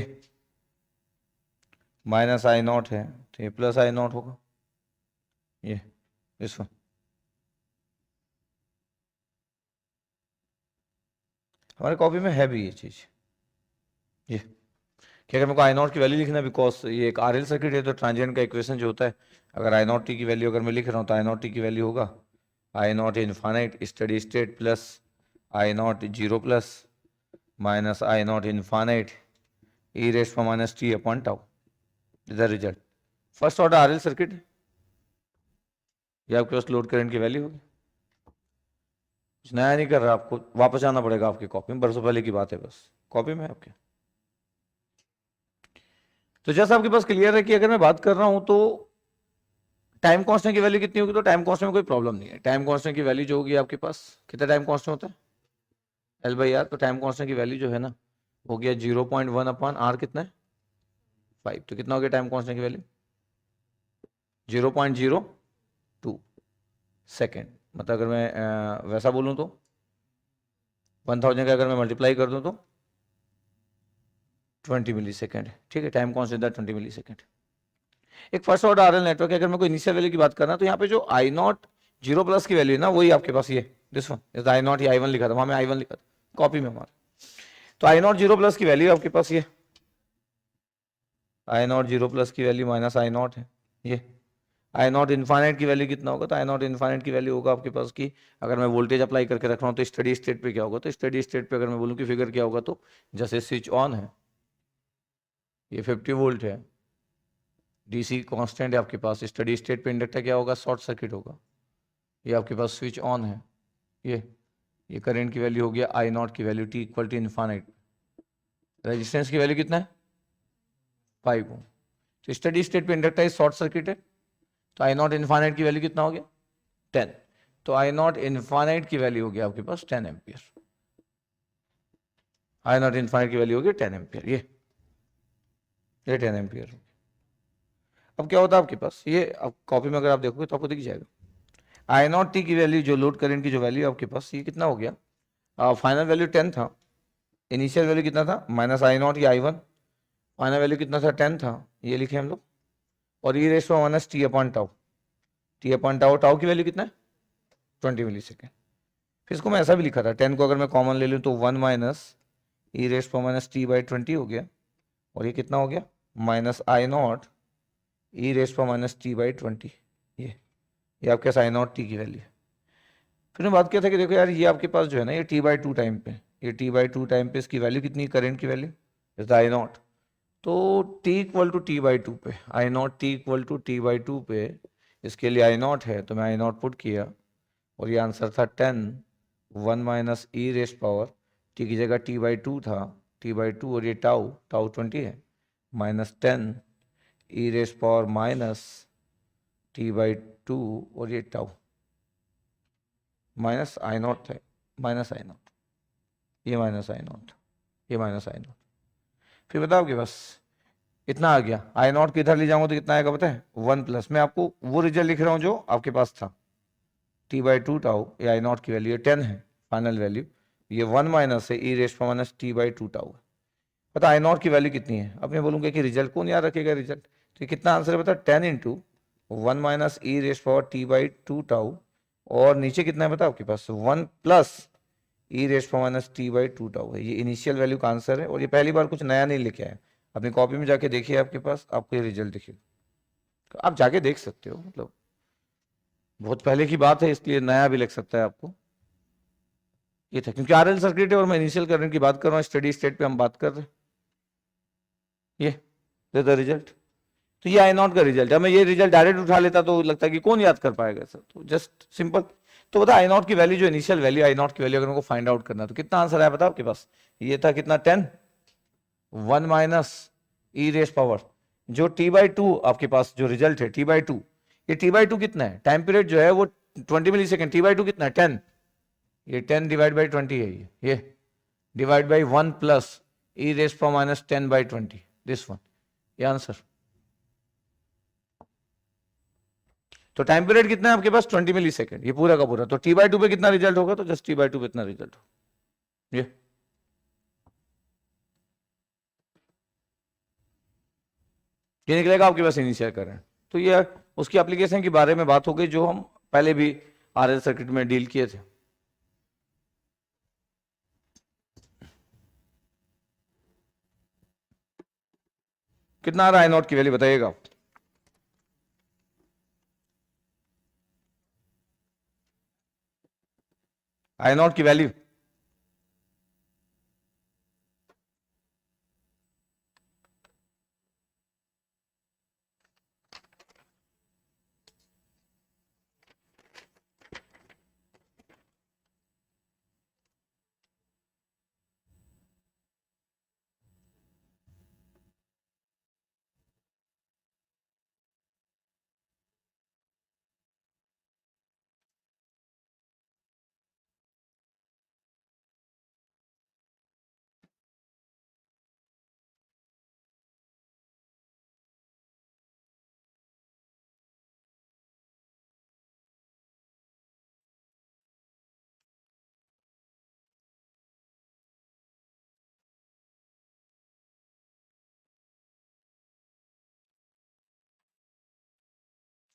माइनस आई नॉट है तो ये प्लस आई नॉट होगा, ये इस वन। हमारे कॉपी में है भी ये चीज़, ये कि अगर मेरे को आई नॉट की वैल्यू लिखना है, बिकॉज ये एक आरएल सर्किट है तो ट्रांजिएंट का इक्वेशन जो होता है, अगर आई नॉट टी की वैल्यू अगर मैं लिख रहा हूँ तो आई नॉट टी की वैल्यू होगा I not infinite study state plus I not zero plus minus I not infinite E rest पर minus T upon tau, is the result. First order RL circuit, ये आपके पास load current की value होगी। कुछ नया नहीं कर रहा, आपको वापस आना पड़ेगा आपकी कॉपी में, बरसों पहले की बात है, बस कॉपी में आपके। तो जैसा आपके पास क्लियर है कि अगर मैं बात कर रहा हूं तो टाइम कांस्टेंट की वैल्यू कितनी होगी, तो टाइम कांस्टेंट में कोई प्रॉब्लम नहीं है। टाइम कांस्टेंट की वैल्यू जो होगी आपके पास, कितना टाइम कांस्टेंट होता है एल बाई आर, तो टाइम कांस्टेंट की वैल्यू जो है ना हो गया 0.1 अपॉन आर, कितना है 5, तो कितना हो गया टाइम कांस्टेंट की वैल्यू 0.02 सेकेंड। मतलब अगर मैं वैसा बोलूँ तो 1000 का अगर मैं मल्टीप्लाई कर दूँ तो 20 मिली सेकेंड, ठीक है, टाइम कांस्टेंट 20 मिली सेकेंड। एक फर्स्ट ऑर्डर आरएल नेटवर्क है, अगर मैं कोई इनिशियल वैल्यू की बात करना तो यहाँ पे जो आई नॉट जीरो प्लस की वैल्यू है ना, वही आपके पास ये दिस वन आई नॉट, ये आई वन लिखा था, वहां में आई वन लिखा था कॉपी में हमारा, तो आई नॉट जीरो प्लस की वैल्यू आपके पास ये आई नॉट जीरो प्लस की वैल्यू माइनस आई नॉट है। ये आई नॉट इनफाइनाइट की वैल्यू कितना होगा, तो आई नॉट इनफाइनाइट की वैल्यू होगा आपके पास की, अगर मैं वोल्टेज अप्लाई करके रख रहा हूँ तो स्टडी स्टेट पे क्या होगा, तो स्टडी स्टेट पे अगर मैं बोलूँ कि फिगर क्या होगा, तो जैसे स्विच ऑन है, ये 50 वोल्ट है, डीसी कांस्टेंट है आपके पास, स्टडी स्टेट पे इंडक्टर क्या होगा, शॉर्ट सर्किट होगा। ये आपके पास स्विच ऑन है, ये करंट की वैल्यू हो गया आई नॉट की value T equal to infinite, resistance की वैल्यू कितना है 5 ओम, तो स्टडी स्टेट पे इंडक्टर शॉर्ट सर्किट है, तो आई नॉट इनफाइनाइट की वैल्यू कितना हो गया 10, तो आई नॉट इनफाइनाइट की वैल्यू हो गया आपके पास 10 एम्पियर, आई नॉट इनफाइनाइट की वैल्यू हो गई 10 एम्पियर, ये 10 एम्पियर। अब क्या होता है आपके पास, ये अब कॉपी में अगर आप देखोगे तो आपको दिख जाएगा आई नॉट टी की वैल्यू, जो लोड करंट की जो वैल्यू आपके पास, ये कितना हो गया, फाइनल वैल्यू 10 था, इनिशियल वैल्यू कितना था माइनस आई नॉट या आई वन, फाइनल वैल्यू कितना था 10 था, ये लिखे हम लोग, और ये race minus T upon tau, T upon tau, tau की वैल्यू कितना है 20 मिली सेकेंड। फिर इसको मैं ऐसा भी लिखा था, 10 को अगर मैं कॉमन ले लूँ तो 1 माइनस ई रेस पर माइनस टी बाई 20 हो गया, और ये कितना हो गया minus I naught e raise पर माइनस टी बाई 20, ये आपके आई नॉट टी की वैल्यू है। फिर मैं बात किया था कि देखो यार, ये आपके पास जो है ना, ये टी बाई टू टाइम पे, ये टी बाई टू टाइम पे इसकी वैल्यू कितनी, करंट की वैल्यू जैसे आई नॉट, तो T equal to T by two पे, I not T equal to T by two पे, इसके लिए आई नॉट है तो मैं आई नॉट पुट किया, और ये आंसर था 10, 1 minus e raise power T की जगह टी बाई टू था, टी बाई टू, और ये टाउ, टाउ 20 है, minus 10 E raise power minus T by to, और ये टाउ माइनस आई नॉट है, माइनस आई नॉट, ये माइनस आई नॉट, ये माइनस आई नॉट। फिर बताओ आपके पास इतना आ गया, आई नॉट किधर ले जाऊंगा तो कितना आएगा पता है 1 प्लस, मैं आपको वो रिजल्ट लिख रहा हूँ जो आपके पास था, टी बाई टू टाउ, ये आई नॉट की वैल्यू 10 है फाइनल वैल्यू, ये 1 माइनस है ई रेस पर minus T by to tau है। पता आई नॉट की वैल्यू कितनी है, अब मैं बोलूँगा कि रिजल्ट कौन याद रखेगा रिजल्ट, तो कितना आंसर है पता, 10 into 1 minus e raise power T by to tau, और नीचे कितना है पता आपके पास 1 प्लस ई रेस पर minus T by to tau है, ये इनिशियल वैल्यू का आंसर है, और ये पहली बार कुछ नया नहीं लिखे आए, अपनी कॉपी में जाके देखिए आपके पास, आपको ये रिजल्ट दिखेगा, तो आप जाके देख सकते हो, मतलब बहुत पहले की बात है इसलिए नया भी लग सकता है आपको, ये था क्योंकि आरएल सर्किट है और मैं इनिशियल करंट की बात कर रहा हूँ, स्टडी स्टेट पे हम बात कर रहे हैं, ये द रिजल्ट, तो ये आई नॉट का रिजल्ट है। मैं ये रिजल्ट डायरेक्ट उठा लेता तो लगता है कि कौन याद कर पाएगा सर, तो जस्ट सिंपल, तो बता आई नॉट की वैल्यू जो इनिशियल वैल्यू आई नॉट की वैल्यू अगर उनको फाइंड आउट करना तो कितना आंसर आया, बताओ आपके पास, ये था कितना 10, 1 माइनस ई रेस पावर, जो टी बाई टू आपके पास जो रिजल्ट है टी बाई टू, ये t/2 कितना है, टाइम पीरियड जो है वो 20 मिली सेकेंड, t/2 कितना है 10, ये 10 डिवाइड बाई 20 है, ये divide by 1 plus e raise power minus 10/20, this one, ये आंसर। तो टाइम पीरियड कितना है आपके पास 20 मिली सेकेंड, ये पूरा का पूरा, तो t/2 पे कितना रिजल्ट होगा, तो जस्ट t/2 पे इतना रिजल्ट हो, ये निकलेगा आपके पास इनिशियल करंट। तो ये उसकी एप्लीकेशन के बारे में बात हो गई जो हम पहले भी आरएल सर्किट में डील किए थे। कितना आ रहा है आई नॉट की वैल्यू बताइएगा। आई नॉट की वैल्यू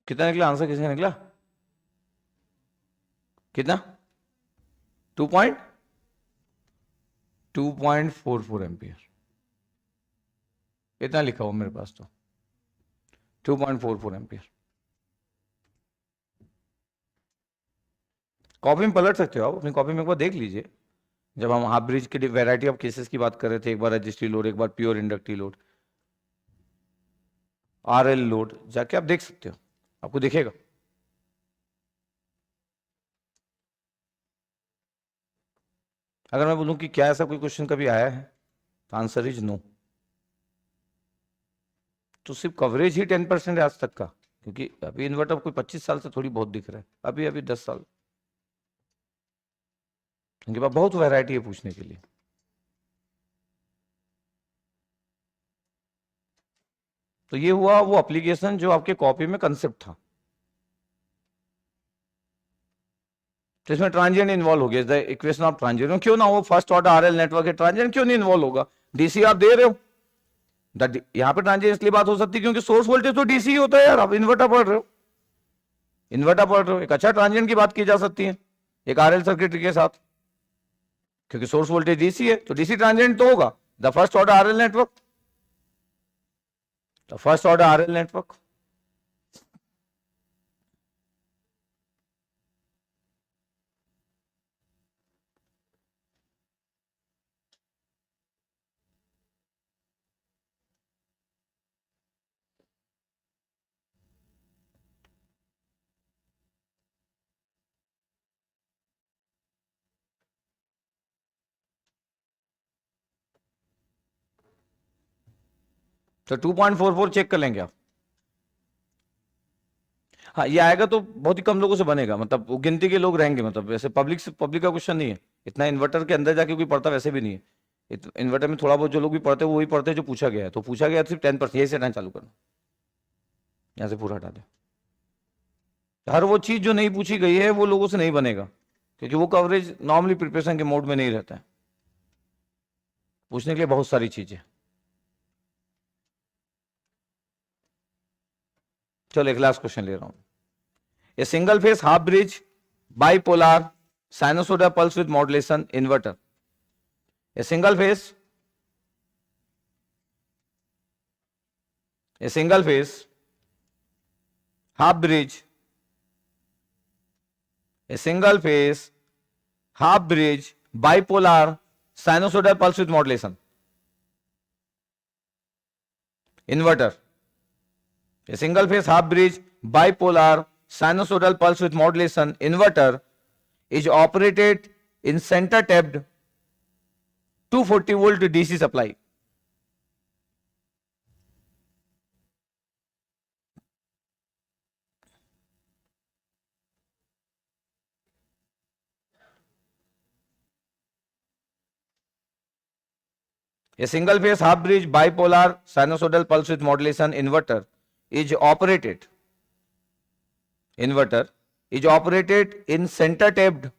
कितना निकला, आंसर किसका निकला, कितना 2.44 एम्पियर, इतना लिखा हुआ मेरे पास, तो 2.44 एम्पियर। कॉपी में पलट सकते हो आप, अपनी कॉपी में एक बार देख लीजिए, जब हम हाफ ब्रिज के वैरायटी ऑफ केसेस की बात कर रहे थे, एक बार रजिस्ट्री लोड, एक बार pure inductive load, RL load, जाके आप देख सकते हो, आपको दिखेगा। अगर मैं बोलूं कि क्या ऐसा कोई क्वेश्चन कभी आया है, तो आंसर इज नो। तो सिर्फ कवरेज ही 10% है आज तक का, क्योंकि अभी इन्वर्टर कोई 25 साल से थोड़ी बहुत दिख रहा है, अभी अभी 10 साल, उनके पास बहुत वैरायटी है पूछने के लिए। तो ये हुआ वो एप्लीकेशन जो आपके कॉपी में कंसेप्ट था, तो इसमें ट्रांजिएंट इन्वॉल्व हो गया, इक्वेशन ऑफ ट्रांजिएंट, क्यों ना हो, फर्स्ट ऑर्डर आरएल नेटवर्क है, ट्रांजिएंट क्यों नहीं इन्वॉल्व होगा, डीसी आप दे रहे हो, यहाँ पे ट्रांजिएंट इसलिए बात हो सकती है क्योंकि सोर्स वोल्टेज तो डीसी ही होता है यार, आप इन्वर्टर पढ़ रहे हो, इन्वर्टर पढ़ रहे हो, एक अच्छा ट्रांजिएंट की बात की जा सकती है एक आरएल सर्किट के साथ, क्योंकि सोर्स वोल्टेज डीसी है, तो डीसी ट्रांजिएंट तो होगा, the first order RL network, the first order RL network. तो 2.44 चेक कर लेंगे आप, हाँ ये आएगा तो बहुत ही कम लोगों से बनेगा, मतलब वो गिनती के लोग रहेंगे, मतलब वैसे पब्लिक का क्वेश्चन नहीं है, इतना इन्वर्टर के अंदर जाके कोई पढ़ता वैसे भी नहीं है, इन्वर्टर में थोड़ा बहुत जो लोग भी पढ़ते हैं वो वही पढ़ते हैं जो पूछा गया है, तो पूछा गया सिर्फ 10%, यही से हटाना चालू करना, यहाँ से पूरा हटा दे, हर वो चीज जो नहीं पूछी गई है वो लोगों से नहीं बनेगा, क्योंकि वो कवरेज नॉर्मली प्रिपरेशन के मोड में नहीं रहता है, पूछने के लिए बहुत सारी चीजें। चलो एक लास्ट क्वेश्चन ले रहा हूं, a single phase half bridge bipolar sinusoidal pulse with modulation inverter, a single phase half bridge, a single phase half bridge bipolar sinusoidal pulse with modulation inverter, a single phase half bridge bipolar sinusoidal pulse with modulation inverter is operated in center tapped 240 volt DC supply. A single phase half bridge bipolar sinusoidal pulse width modulation inverter is operated in center tapped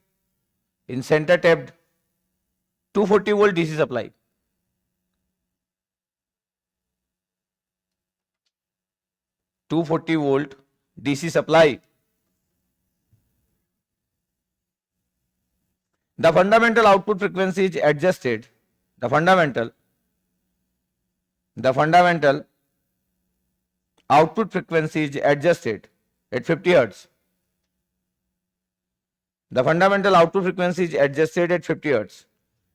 240 volt DC supply. (240 volt) DC supply. The fundamental output frequency is adjusted. The fundamental output frequency is adjusted at 50 Hz. The fundamental output frequency is adjusted at 50 Hz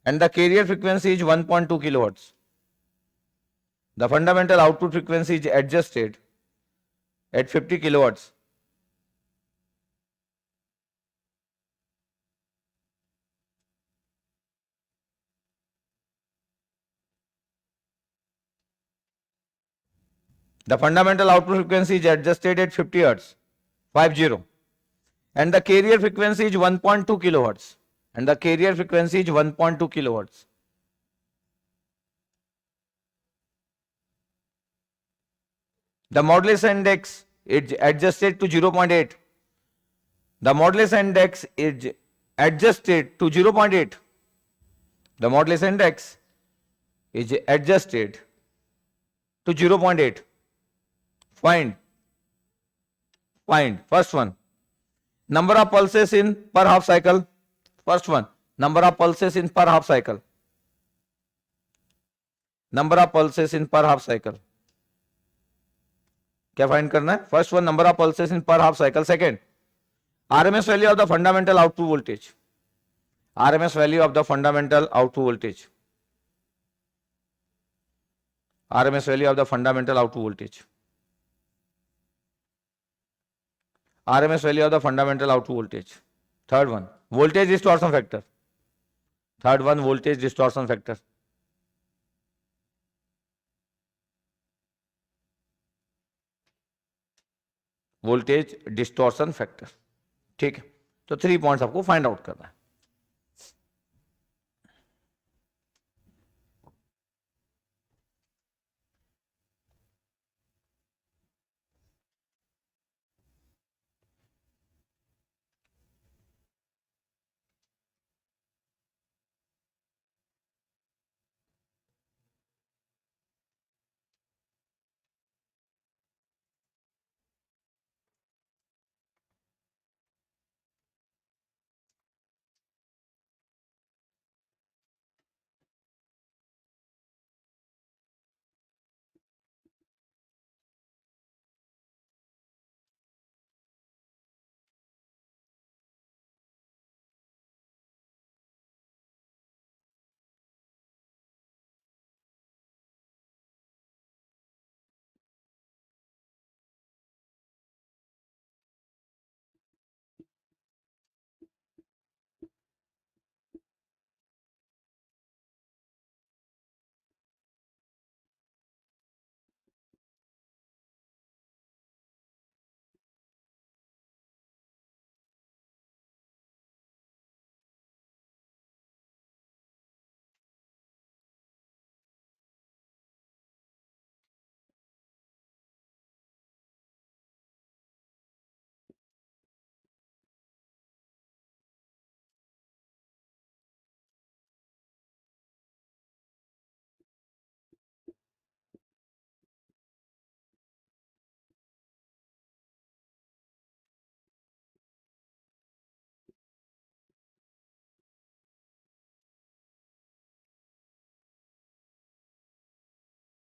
and the carrier frequency is 1.2 kilohertz. The fundamental output frequency is adjusted at 50 kilohertz. The fundamental output frequency is adjusted at 50 Hz, 50, and the carrier frequency is 1.2 kilohertz. The modulus index is adjusted to 0.8. The modulus index is adjusted to 0.8. The modulus index is adjusted to 0.8. Find first one, number of pulses in per half cycle. First one, number of pulses in per half cycle. Number of pulses in per half cycle. क्या find करना है? First one, number of pulses in per half cycle. Second, RMS value of the fundamental output voltage. RMS value of the fundamental output voltage. RMS value of the fundamental output voltage. RMS value of the fundamental output voltage. Third one, voltage distortion factor. Third one, voltage distortion factor. Voltage distortion factor. ठीक है, तो 3 points आपको find out करना है.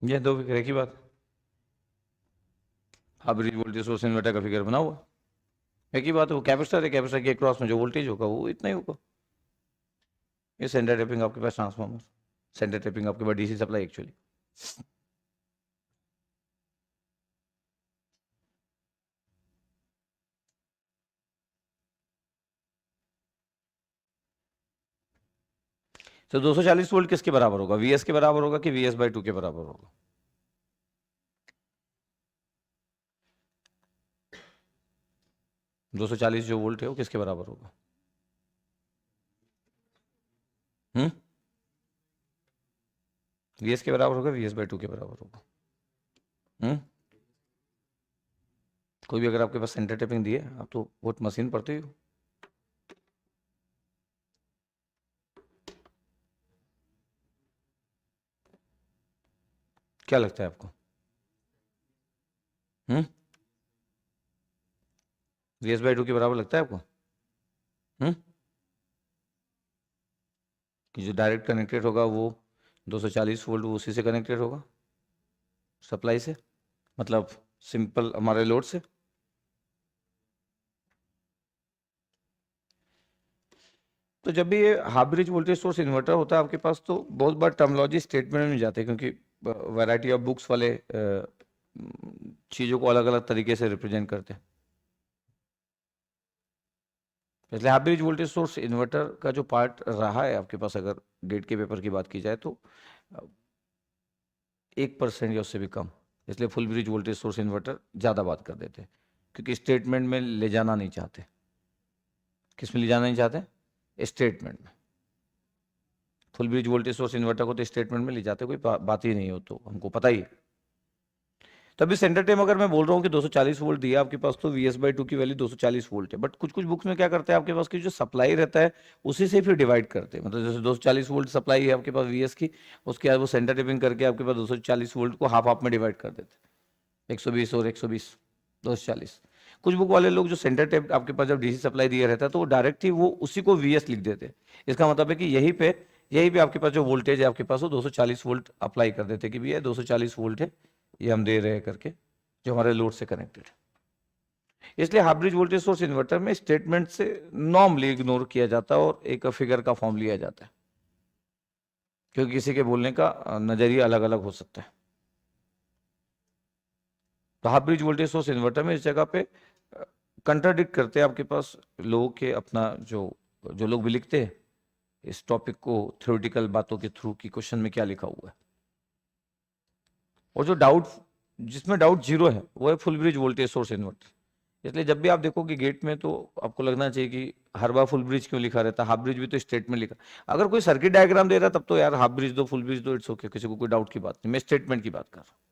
ये दो figure की बात. अब वोल्टेज सोर्स इन्वर्टर का फिगर बना हुआ एक ही बात है. वो कैपेसिटर है, कैपेसिटर के क्रॉस में जो वोल्टेज होगा वो इतना ही होगा. ये सेंटर टैपिंग आपके पास ट्रांसफार्मर, सेंटर टैपिंग आपके पास डीसी सप्लाई एक्चुअली. तो 240 वोल्ट किसके बराबर होगा? वीएस के बराबर होगा कि VS/2 के बराबर होगा? दो सौ चालीस जो वोल्ट है वो किसके बराबर होगा? वी एस के बराबर होगा, वी एस बाई टू के बराबर होगा। कोई भी अगर आपके पास सेंटर टेपिंग दी है, आप तो बहुत मशीन पढ़ते ही हो। क्या लगता है आपको? वी एस बाई टू के बराबर लगता है आपको? कि जो डायरेक्ट कनेक्टेड होगा वो 240 वोल्ट उसी से कनेक्टेड होगा, सप्लाई से, मतलब सिंपल हमारे लोड से। तो जब भी ये half bridge voltage source inverter होता है आपके पास, तो बहुत बार टर्मिनोलॉजी स्टेटमेंट में जाते हैं, क्योंकि वैरायटी ऑफ बुक्स वाले चीज़ों को अलग अलग तरीके से रिप्रेजेंट करते हैं। इसलिए half bridge voltage source inverter का जो पार्ट रहा है आपके पास, अगर गेट के पेपर की बात की जाए तो 1% या उससे भी कम। इसलिए full bridge voltage source inverter ज़्यादा बात कर देते हैं, क्योंकि स्टेटमेंट में ले जाना नहीं चाहते। किस में ले जाना नहीं चाहते? स्टेटमेंट में। Full bridge voltage source inverter को तो स्टेटमेंट में ले जाते, कोई बात ही नहीं हो, तो हमको पता ही है। तो अभी सेंटर टेम अगर मैं बोल रहा हूँ कि 240 वोल्ट दिया आपके पास, तो वी एस बाई टू की वैल्यू 240 वोल्ट है। बट कुछ कुछ बुक्स में क्या करते हैं आपके पास की जो सप्लाई रहता है उसी से फिर डिवाइड करते हैं। मतलब जैसे 240 वोल्ट सप्लाई है आपके पास वी एस की, उसके बाद वो सेंटर टेपिंग करके आपके पास 240 वोल्ट को हाफ हाफ में डिवाइड कर देते हैं, 120 और 120, 240। कुछ बुक वाले लोग जो सेंटर टेप आपके पास जब डीसी सप्लाई दिया रहता है तो वो डायरेक्ट ही वो उसी को वीएस लिख देते हैं। इसका मतलब है कि यहीं पे आपके पास जो वोल्टेज है आपके पास वो 240 वोल्ट अप्लाई कर देते हैं कि भैया 240 वोल्ट है, ये हम दे रहे हैं करके, जो हमारे लोड से कनेक्टेड है। इसलिए half bridge voltage source inverter में स्टेटमेंट से नॉर्मली इग्नोर किया जाता है और एक फिगर का फॉर्म लिया जाता है, क्योंकि किसी के बोलने का नजरिया अलग अलग हो सकता है। तो half bridge voltage source inverter में इस जगह पे कंट्राडिक्ट करते हैं आपके पास लोगों के अपना जो लोग भी लिखते हैं इस टॉपिक को थ्योरेटिकल बातों के थ्रू की क्वेश्चन में क्या लिखा हुआ है, और जो डाउट जिसमें डाउट जीरो है वो है full bridge voltage source inverter. इसलिए जब भी आप देखोगे गेट में तो आपको लगना चाहिए कि हर बार फुल ब्रिज क्यों लिखा रहता है, हाफ ब्रिज भी तो स्टेट में लिखा। अगर कोई सर्किट डायग्राम दे रहा है तब तो यार हाफ ब्रिज दो फुल ब्रिज दो, इट्स ओके, किसी को कोई डाउट की बात नहीं, मैं स्टेटमेंट की बात कर रहा हूँ।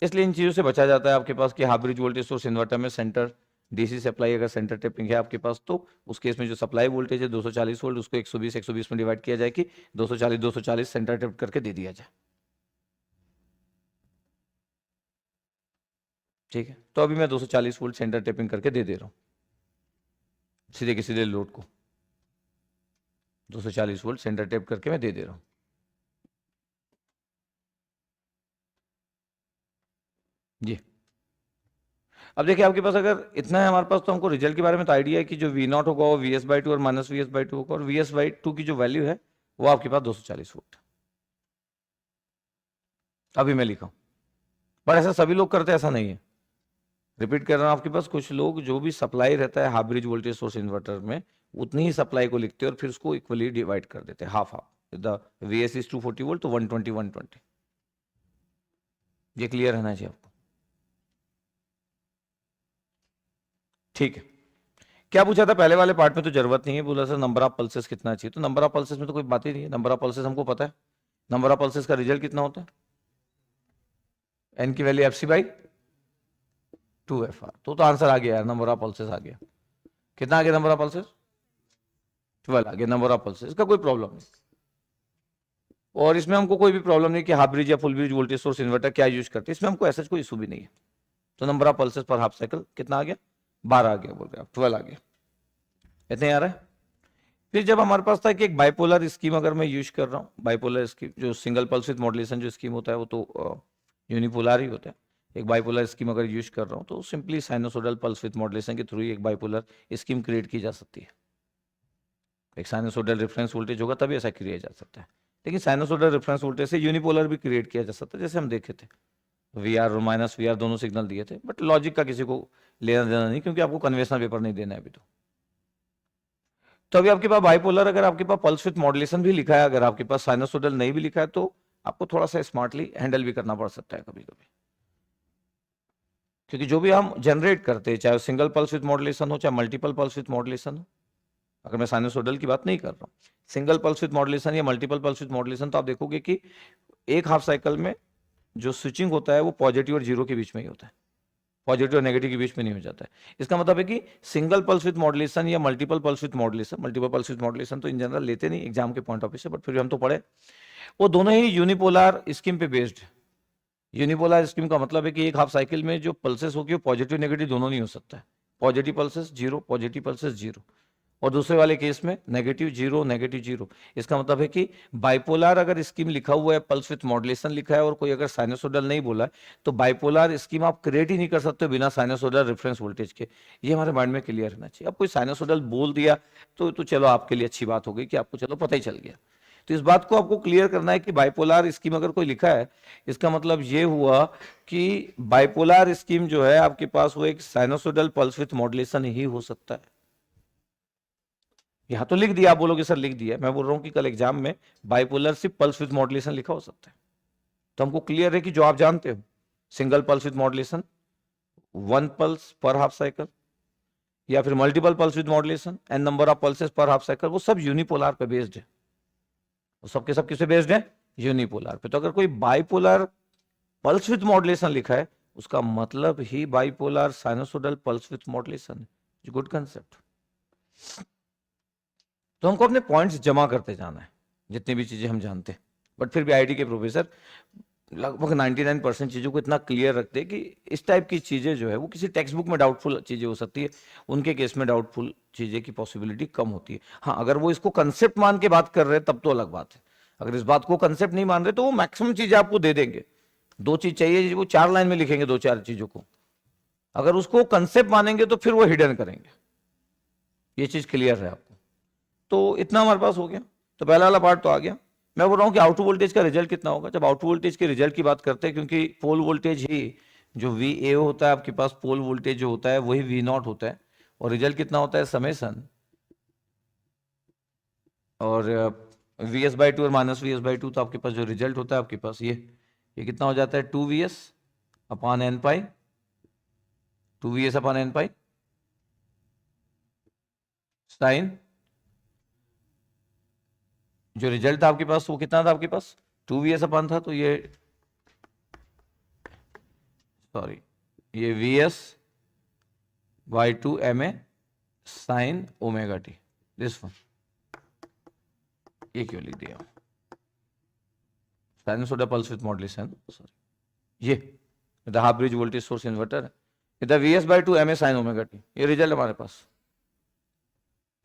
इसलिए इन चीज़ों से बचा जाता है आपके पास कि half bridge voltage source inverter में सेंटर डीसी सप्लाई अगर सेंटर टेपिंग है आपके पास, तो उस केस में जो सप्लाई वोल्टेज है 240 वोल्ट, उसको 120 में डिवाइड किया जाए कि 240 सेंटर टेप करके दे दिया जाए। ठीक है, तो अभी मैं 240 वोल्ट सेंटर टेपिंग करके दे दे रहा हूँ सीधे के सीधे लोड को, 240 वोल्ट सेंटर टेप करके मैं दे दे रहा हूँ। जी, अब देखिए आपके पास अगर इतना है हमारे पास, तो हमको रिजल्ट के बारे में तो आइडिया है कि जो वी नॉट होगा वो वी एस बाई टू और minus V S by to होगा, और वी एस बाई टू की जो वैल्यू है वो आपके पास 240 वोल्ट अभी मैं लिखा हूं। पर ऐसा सभी लोग करते हैं ऐसा नहीं है, रिपीट कर रहा हूं, आपके पास कुछ लोग जो भी सप्लाई रहता है half bridge voltage source inverter में उतनी ही सप्लाई को लिखते हैं और फिर उसको इक्वली डिवाइड कर देते हैं, half half. The V S is 240 volt तो 120 ये क्लियर रहना चाहिए आपको। ठीक है, क्या पूछा था पहले वाले पार्ट में, तो जरूरत नहीं है, बोला सर नंबर ऑफ पल्सेस कितना चाहिए, तो नंबर ऑफ पल्सेस में तो कोई बात ही नहीं है, नंबर ऑफ पल्सेस हमको पता है। नंबर ऑफ पल्सेस का रिजल्ट कितना होता है, एन की value F C by 2 FR, तो आंसर आ गया यार, नंबर ऑफ पल्सेस आ गया। कितना आ गया नंबर ऑफ पल्सेस? 12 आ गया नंबर ऑफ पल्सेस, इसका कोई प्रॉब्लम नहीं। और इसमें हमको कोई भी प्रॉब्लम नहीं कि हाफ ब्रिज या full bridge voltage source inverter क्या यूज करते हैं, इसमें हमको ऐसा कोई इशू भी नहीं है। तो नंबर ऑफ पल्सेस पर हाफ साइकिल कितना आ गया? 12 आ गया, बोल रहे आप 12 आ गया, इतने आ रहा है। फिर जब हमारे पास था कि एक बाइपोलर स्कीम अगर मैं यूज कर रहा हूँ, बाइपोलर स्कीम जो सिंगल पल्स विद मॉड्यूलेशन जो स्कीम होता है वो तो यूनिपोलर ही होता है। एक बाइपोलर स्कीम अगर यूज कर रहा हूँ तो simply sinusoidal pulse with modulation के थ्रू ही एक बाइपोलर स्कीम क्रिएट की जा सकती है। एक साइनोसोडल रेफरेंस वोल्टेज होगा तभी ऐसा क्रिएट जा सकता है, लेकिन साइनोसोडल रेफरेंस वोल्टेज से यूनिपोलर भी क्रिएट किया जा सकता है, जैसे हम देखे थे वी आर और माइनस वी आर दोनों सिग्नल दिए थे। बट लॉजिक का किसी को लेना देना नहीं, क्योंकि आपको कन्वेंशनल पेपर नहीं देना है अभी तो अभी आपके पास बाइपोलर, अगर आपके पास पल्स विथ मॉड्यूलेशन भी लिखा है, अगर आपके पास साइनोसोडल नहीं भी लिखा है, तो आपको थोड़ा सा स्मार्टली हैंडल भी करना पड़ सकता है कभी कभी, क्योंकि जो भी हम जनरेट करते हैं चाहे सिंगल पल्स विथ मॉड्यूलेशन हो चाहे मल्टीपल पल्स विथ मॉड्यूलेशन हो, अगर मैं साइनसोइडल की बात नहीं कर रहा हूँ। सिंगल पल्स विथ मॉड्यूलेशन या मल्टीपल पल्स विथ मॉड्यूलेशन, तो आप देखोगे कि एक हाफ साइकिल में जो स्विचिंग होता है वो पॉजिटिव और जीरो के बीच में ही होता है, पॉजिटिव और नेगेटिव के बीच में नहीं हो जाता है। इसका मतलब है कि सिंगल पल्स विथ मॉड्यूलेशन या multiple pulse width modulation, multiple pulse width modulation तो इन जनरल लेते नहीं एग्जाम के पॉइंट ऑफ व्यू से, बट फिर भी हम तो पढ़े, वो दोनों ही यूनिपोलर स्कीम पे बेस्ड है। यूनिपोलर स्कीम का मतलब है कि एक हाफ साइकिल में जो पल्सेस होगी वो पॉजिटिव नेगेटिव दोनों नहीं हो सकता है, positive pulses zero, positive pulses zero, और दूसरे वाले केस में नेगेटिव जीरो, नेगेटिव जीरो। इसका मतलब है कि बाइपोलर अगर स्कीम लिखा हुआ है, पल्स विथ मॉड्यूलेशन लिखा है और कोई अगर साइनसोइडल नहीं बोला है, तो बाइपोलर स्कीम आप क्रिएट ही नहीं कर सकते बिना साइनसोइडल रेफरेंस वोल्टेज के। ये हमारे माइंड में क्लियर रहना चाहिए। अब कोई साइनसोइडल बोल दिया तो चलो आपके लिए अच्छी बात हो गई कि आपको चलो पता ही चल गया। तो इस बात को आपको क्लियर करना है कि बाइपोलर स्कीम अगर कोई लिखा है, इसका मतलब ये हुआ कि बाइपोलर स्कीम जो है आपके पास वो एक साइनसोइडल पल्स विथ मॉड्यूलेशन ही हो सकता है। यहां तो लिख दिया, आप बोलोगे सर लिख दिया, मैं बोल रहा हूं कि कल एग्जाम में बाइपोलर सिर्फ पल्स विथ मॉड्यूलेशन लिखा हो सकता है। तो हमको क्लियर है कि जो आप जानते हो, single pulse width modulation, one pulse पर हाफ साइकिल, या फिर multiple pulse width modulation and number of pulses पर हाफ साइकिल, वो सब यूनिपोलर पे बेस्ड है। वो सब के सब किस पे बेस्ड है? यूनिपोलर पे। तो अगर कोई बाइपोलर पल्स विथ मॉड्यूलेशन लिखा है, उसका मतलब ही bipolar sinusoidal pulse width modulation है। Good concept. तो हमको अपने पॉइंट्स जमा करते जाना है, जितनी भी चीजें हम जानते हैं। बट फिर भी आईटी के प्रोफेसर लगभग 99% चीजों को इतना क्लियर रखते हैं कि इस टाइप की चीजें जो है वो किसी टेक्स्ट बुक में डाउटफुल चीजें हो सकती है, उनके केस में डाउटफुल चीजें की पॉसिबिलिटी कम होती है। हाँ, अगर वो इसको कंसेप्ट मान के बात कर रहे हैं तब तो अलग बात है। अगर इस बात को कंसेप्ट नहीं मान रहे तो वो मैक्सिमम चीजें आपको दे देंगे। दो चीज चाहिए वो 4 लाइन में लिखेंगे, 2-4 चीजों को। अगर उसको कंसेप्ट मानेंगे तो फिर वो हिडन करेंगे। ये चीज क्लियर है आपको। तो इतना हमारे पास हो गया। तो पहला वाला पार्ट तो आ गया। मैं बोल रहा हूँ कि आउटपुट वोल्टेज का रिजल्ट कितना होगा जब आउटपुट वोल्टेज के रिजल्ट की बात करते हैं, क्योंकि पोल वोल्टेज ही जो VA होता है आपके पास, पोल वोल्टेज जो होता है वही V0 होता है, और रिजल्ट कितना होता है समेसन, और VS/2 और -VS/2। तो आपके पास जो रिजल्ट होता है आपके पास ये कितना हो जाता है 2VS अपॉन n पाई, 2VS upon n pi sine. जो रिजल्ट था आपके पास वो कितना था आपके पास 2VS अपॉन था, तो ये VS/2 MA sine omega T, this one. ये क्यों लिख दिया sinusoidal pulse width modulation, sorry, ये the half bridge voltage source inverter है, इधर VS/2 MA sine omega T. ये रिजल्ट हमारे पास,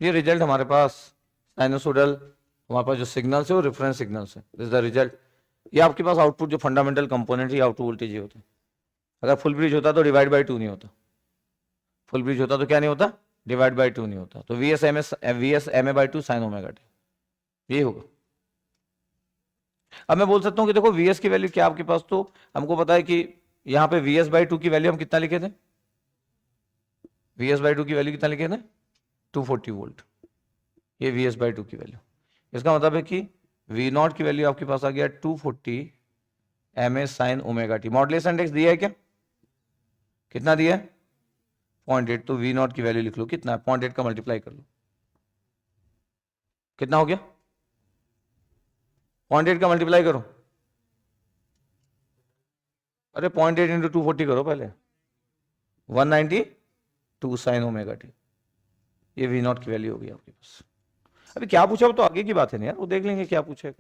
ये रिजल्ट हमारे पास साइनसोइडल, हमारे पास जो सिग्नल्स है वो रेफरेंस सिग्नल्स है, दिस द रिजल्ट। ये आपके पास आउटपुट जो फंडामेंटल कंपोनेंट है आउटपुट वोल्टेज ये होता है। अगर फुल ब्रिज होता तो डिवाइड बाय 2 नहीं होता, फुल ब्रिज होता तो क्या नहीं होता, डिवाइड बाय 2 नहीं होता। तो VS/MA/2 साइन ओमेगा टी, ये होगा। अब मैं बोल सकता हूं कि देखो VS की वैल्यू क्या आपके पास, तो हमको पता है कि यहां पे VS/2 की वैल्यू हम कितना लिखे थे, VS/2 की वैल्यू कितना लिखे थे 240 वोल्ट, ये VS/2 की वैल्यू। इसका मतलब है कि V0 की वैल्यू आपके पास आ गया 240 MA sine omega T. Modulation index दिया है क्या, कितना दिया है 0.8, तो V0 की वैल्यू लिख लो कितना है 0.8 का मल्टीप्लाई कर लो, कितना हो गया 0.8 का मल्टीप्लाई करो, अरे 0.8 इंटू 240 करो पहले, 192 साइन ओमेगा टी, ये V0 की वैल्यू होगी आपके पास। अभी क्या पूछा वो तो आगे की बात है ना यार, वो देख लेंगे क्या पूछा है।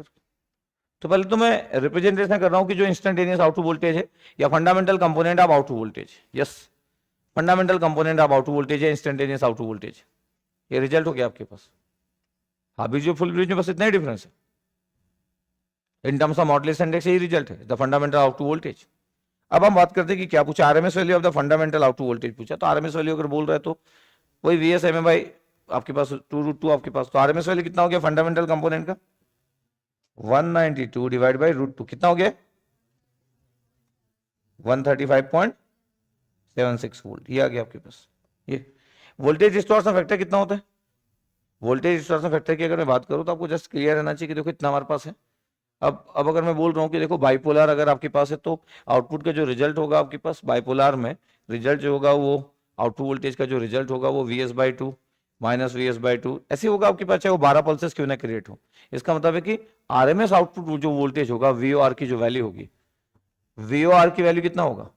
तो पहले तो मैं रिप्रेजेंटेशन कर रहा हूं कि जो इंस्टेंटेनियस आउटपुट वोल्टेज है या fundamental component of output voltage, yes fundamental component of output voltage है इंस्टेंटेनियस आउटपुट वोल्टेज, ये रिजल्ट हो गया आपके पास। हाफ ब्रिज और फुल ब्रिज में बस इतना ही डिफरेंस है, in terms of modulation index यही रिजल्ट है, द फंडामेंटल आउटपुट वोल्टेज। अब हम बात करते हैं कि क्या पूछा, RMS value of the fundamental output voltage पूछा। तो आरएमएस वैल्यू अगर बोल रहे हैं तो वही VS/MA बाई आपके पास 2√2 आपके पास, तो आरएमएस वैल्यू कितना हो गया फंडामेंटल कंपोनेंट का 192 डिवाइड बाई √2, कितना हो गया 135.76 वोल्ट, ये आ गया आपके पास। ये वोल्टेज डिस्टॉर्शन फैक्टर कितना होता है, वोल्टेज डिस्टॉर्शन फैक्टर की अगर मैं बात करूं तो आपको जस्ट क्लियर रहना चाहिए कि देखो इतना हमारे पास है। अब अगर मैं बोल रहा हूं कि देखो बाइपोलर अगर आपके पास है तो आउटपुट का जो रिजल्ट होगा आपके पास बाइपोलर में, रिजल्ट जो होगा वो आउटपुट वोल्टेज का जो रिजल्ट होगा वो VS/2 minus V S by to, ऐसे होगा आपके पास, चाहे वो 12 पल्सेस क्यों ना क्रिएट हो। इसका मतलब है कि आरएमएस आउटपुट जो वोल्टेज होगा, वीओ आर की जो वैल्यू होगी, वीओ आर की वैल्यू कितना होगा,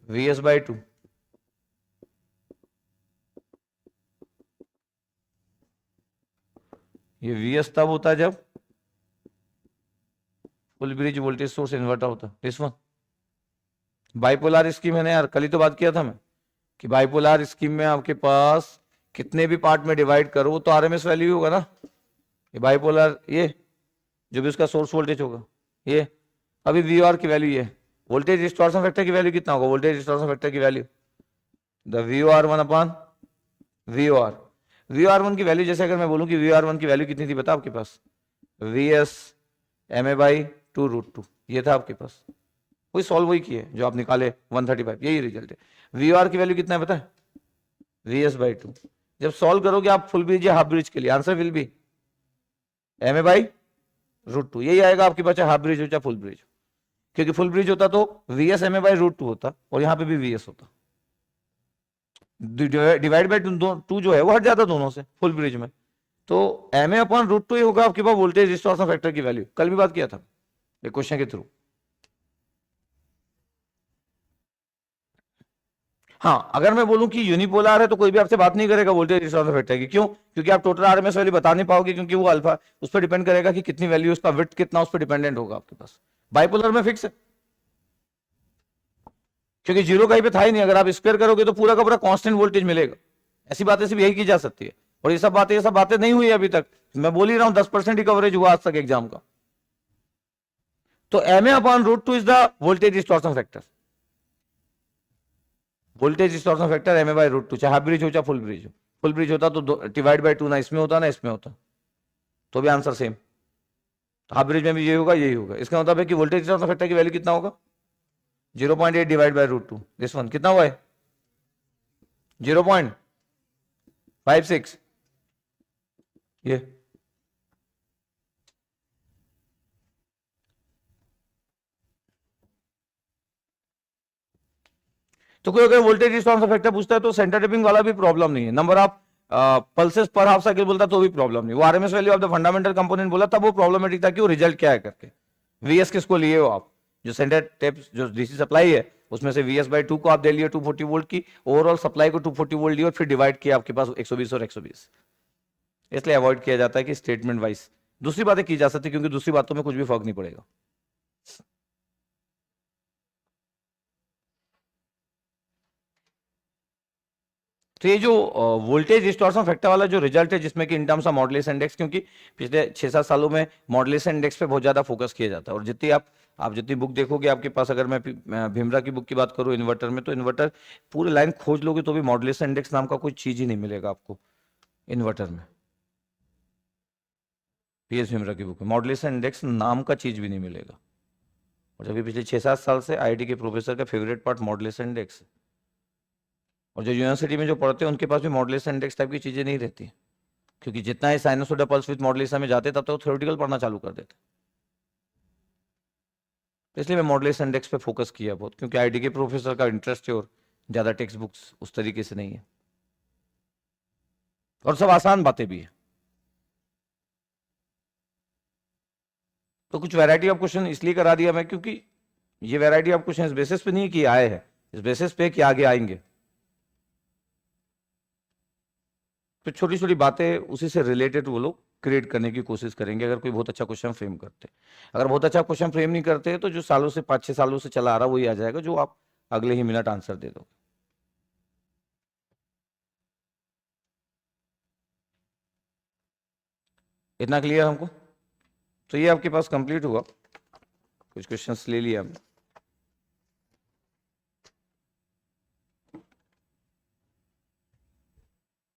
वी एस बाई टू। ये वी एस तब होता है जब full bridge voltage source inverter होता है, दिस वन। बाइपोलर स्कीम है ना यार, कल ही तो बात किया था मैं कि बाइपोलर स्कीम में आपके पास कितने भी पार्ट में डिवाइड करो तो आरएमएस वैल्यू होगा ना। ये बाइपोलर, ये जो भी उसका सोर्स वोल्टेज होगा, ये अभी वी आर की वैल्यू, ये वोल्टेज डिस्टॉर्शन फैक्टर की वैल्यू कितना होगा, वोल्टेज डिस्टॉर्शन फैक्टर की value the V R one upon V R. V R one की वैल्यू, जैसे अगर मैं बोलूं कि वी आर वन की वैल्यू कितनी थी बता आपके पास, V S M A by two root two, ये था आपके पास। वही सॉल्व वही किए जो आप निकाले 135, यही रिजल्ट है। वी आर की वैल्यू कितना है पता है, वी एस बाई टू। जब सॉल्व करोगे आप फुल ब्रिज या हाफ ब्रिज के लिए, answer will be M A by root two, यही आएगा आपके पास, चाहे हाफ ब्रिज हो चाहे फुल ब्रिज। क्योंकि फुल ब्रिज होता तो V S M A by root two होता, और यहां पे भी वी एस होता। डिवाइड बाई टू जो है वो हट जाता दोनों से फुल ब्रिज में, तो M A upon root two ही होगा आपके पास वोल्टेज डिस्टॉर्शन फैक्टर की वैल्यू। कल भी बात किया था एक क्वेश्चन के थ्रू। हाँ, अगर मैं बोलूं कि यूनिपोलर है तो कोई भी आपसे बात नहीं करेगा वोल्टेज डिस्टॉर्शन फैक्टर की, क्यों, क्योंकि आप टोटल आरएमएस वैल्यू बता नहीं पाओगे, क्योंकि वो अल्फा उस पर डिपेंड करेगा कि कितनी वैल्यू, उसका विड्थ कितना, उस पर डिपेंडेंट होगा आपके पास। बाइपोलर में फिक्स है, क्योंकि जीरो कहीं पे था ही नहीं, अगर आप स्क्वायर करोगे तो पूरा का पूरा कांस्टेंट वोल्टेज मिलेगा। ऐसी बातें सिर्फ यही की जा सकती है, और ये सब बातें नहीं हुई अभी तक। मैं बोल ही रहा हूं 10% ही कवरेज हुआ आज तक एग्जाम का। तो M A upon root two is the voltage distortion factor. Voltage distortion factor M A by root two, चाहे हाफ ब्रिज हो चाहे फुल ब्रिज हो। फुल ब्रिज होता तो डिवाइड बाई टू, ना इसमें होता ना इसमें होता, तो भी आंसर सेम। हाफ ब्रिज में भी यही होगा यही होगा। इसका मतलब है कि वोल्टेज डिस्टॉर्शन फैक्टर की वैल्यू कितना होगा, 0.8 divide by root two, this one कितना हुआ है 0.56, ये तो कोई अगर वोल्टेज रिस्पॉन्स फैक्टर पूछता है तो सेंटर टेपिंग वाला भी प्रॉब्लम नहीं है, नंबर ऑफ पल्सेस पर हाफ साइकिल बोलता तो भी प्रॉब्लम नहीं। वो RMS value of the fundamental component बोला तब वो प्रॉब्लमेटिक था कि वो रिजल्ट क्या है करके। वीएस किसको लिए हो आप, जो सेंटर टेप जो डीसी सप्लाई है उसमें से वीएस बाई टू को आप दे लिए 240 वोल्ट की, ओवरऑल सप्लाई को 240 वोल्ट ली और फिर डिवाइड किया आपके पास 120 और 120। इसलिए अवॉइड किया जाता है कि स्टेटमेंट वाइज दूसरी बातें की जा सकती, क्योंकि दूसरी बातों में कुछ भी फर्क नहीं पड़ेगा। तो ये जो वोल्टेज डिस्टॉर्शन फैक्टर वाला जो रिजल्ट है, जिसमें कि in terms of modulation index, क्योंकि पिछले 6-7 सालों में मॉडुलेशन इंडेक्स पे बहुत ज्यादा फोकस किया जाता है, और जितनी आप जितनी बुक देखोगे आपके पास, अगर मैं भीमरा की बुक की बात करूं इन्वर्टर में, तो इन्वर्टर पूरी लाइन खोज लोगे तो भी मॉडुलेशन इंडेक्स नाम का कोई चीज ही नहीं मिलेगा आपको इन्वर्टर में। पीएस भीमरा की बुक में मॉडुलेशन इंडेक्स नाम का चीज भी नहीं मिलेगा। और जबकि पिछले 6-7 साल से आईआईटी के प्रोफेसर का फेवरेट पार्ट मॉडुलेशन इंडेक्स है, और जो यूनिवर्सिटी में जो पढ़ते हैं उनके पास भी मॉडुलेशन इंडेक्स टाइप की चीजें नहीं रहती, क्योंकि जितना ही साइनसोइडल पल्स विद मॉडुलेशन में जाते तब तो थ्योरेटिकल पढ़ना चालू कर देते। तो इसलिए मैं मॉडुलेशन इंडेक्स पे फोकस किया बहुत, क्योंकि आईआईटी के प्रोफेसर का इंटरेस्ट है और ज्यादा टेक्स्ट बुक्स उस तरीके से नहीं है, और सब आसान बातें भी है। तो कुछ वैरायटी ऑफ क्वेश्चन इसलिए करा दिया मैं, क्योंकि ये वैरायटी ऑफ क्वेश्चन इस बेसिस पे नहीं कि आए हैं, इस बेसिस पे कि आगे आएंगे। तो छोटी छोटी बातें उसी से रिलेटेड वो लोग क्रिएट करने की कोशिश करेंगे, अगर कोई बहुत अच्छा क्वेश्चन फ्रेम करते। अगर बहुत अच्छा क्वेश्चन फ्रेम नहीं करते तो जो सालों से 5-6 सालों से चला आ रहा वही आ जाएगा, जो आप अगले ही मिनट आंसर दे दो। इतना क्लियर हमको। तो ये आपके पास कंप्लीट हुआ, कुछ क्वेश्चंस ले लिया हमने।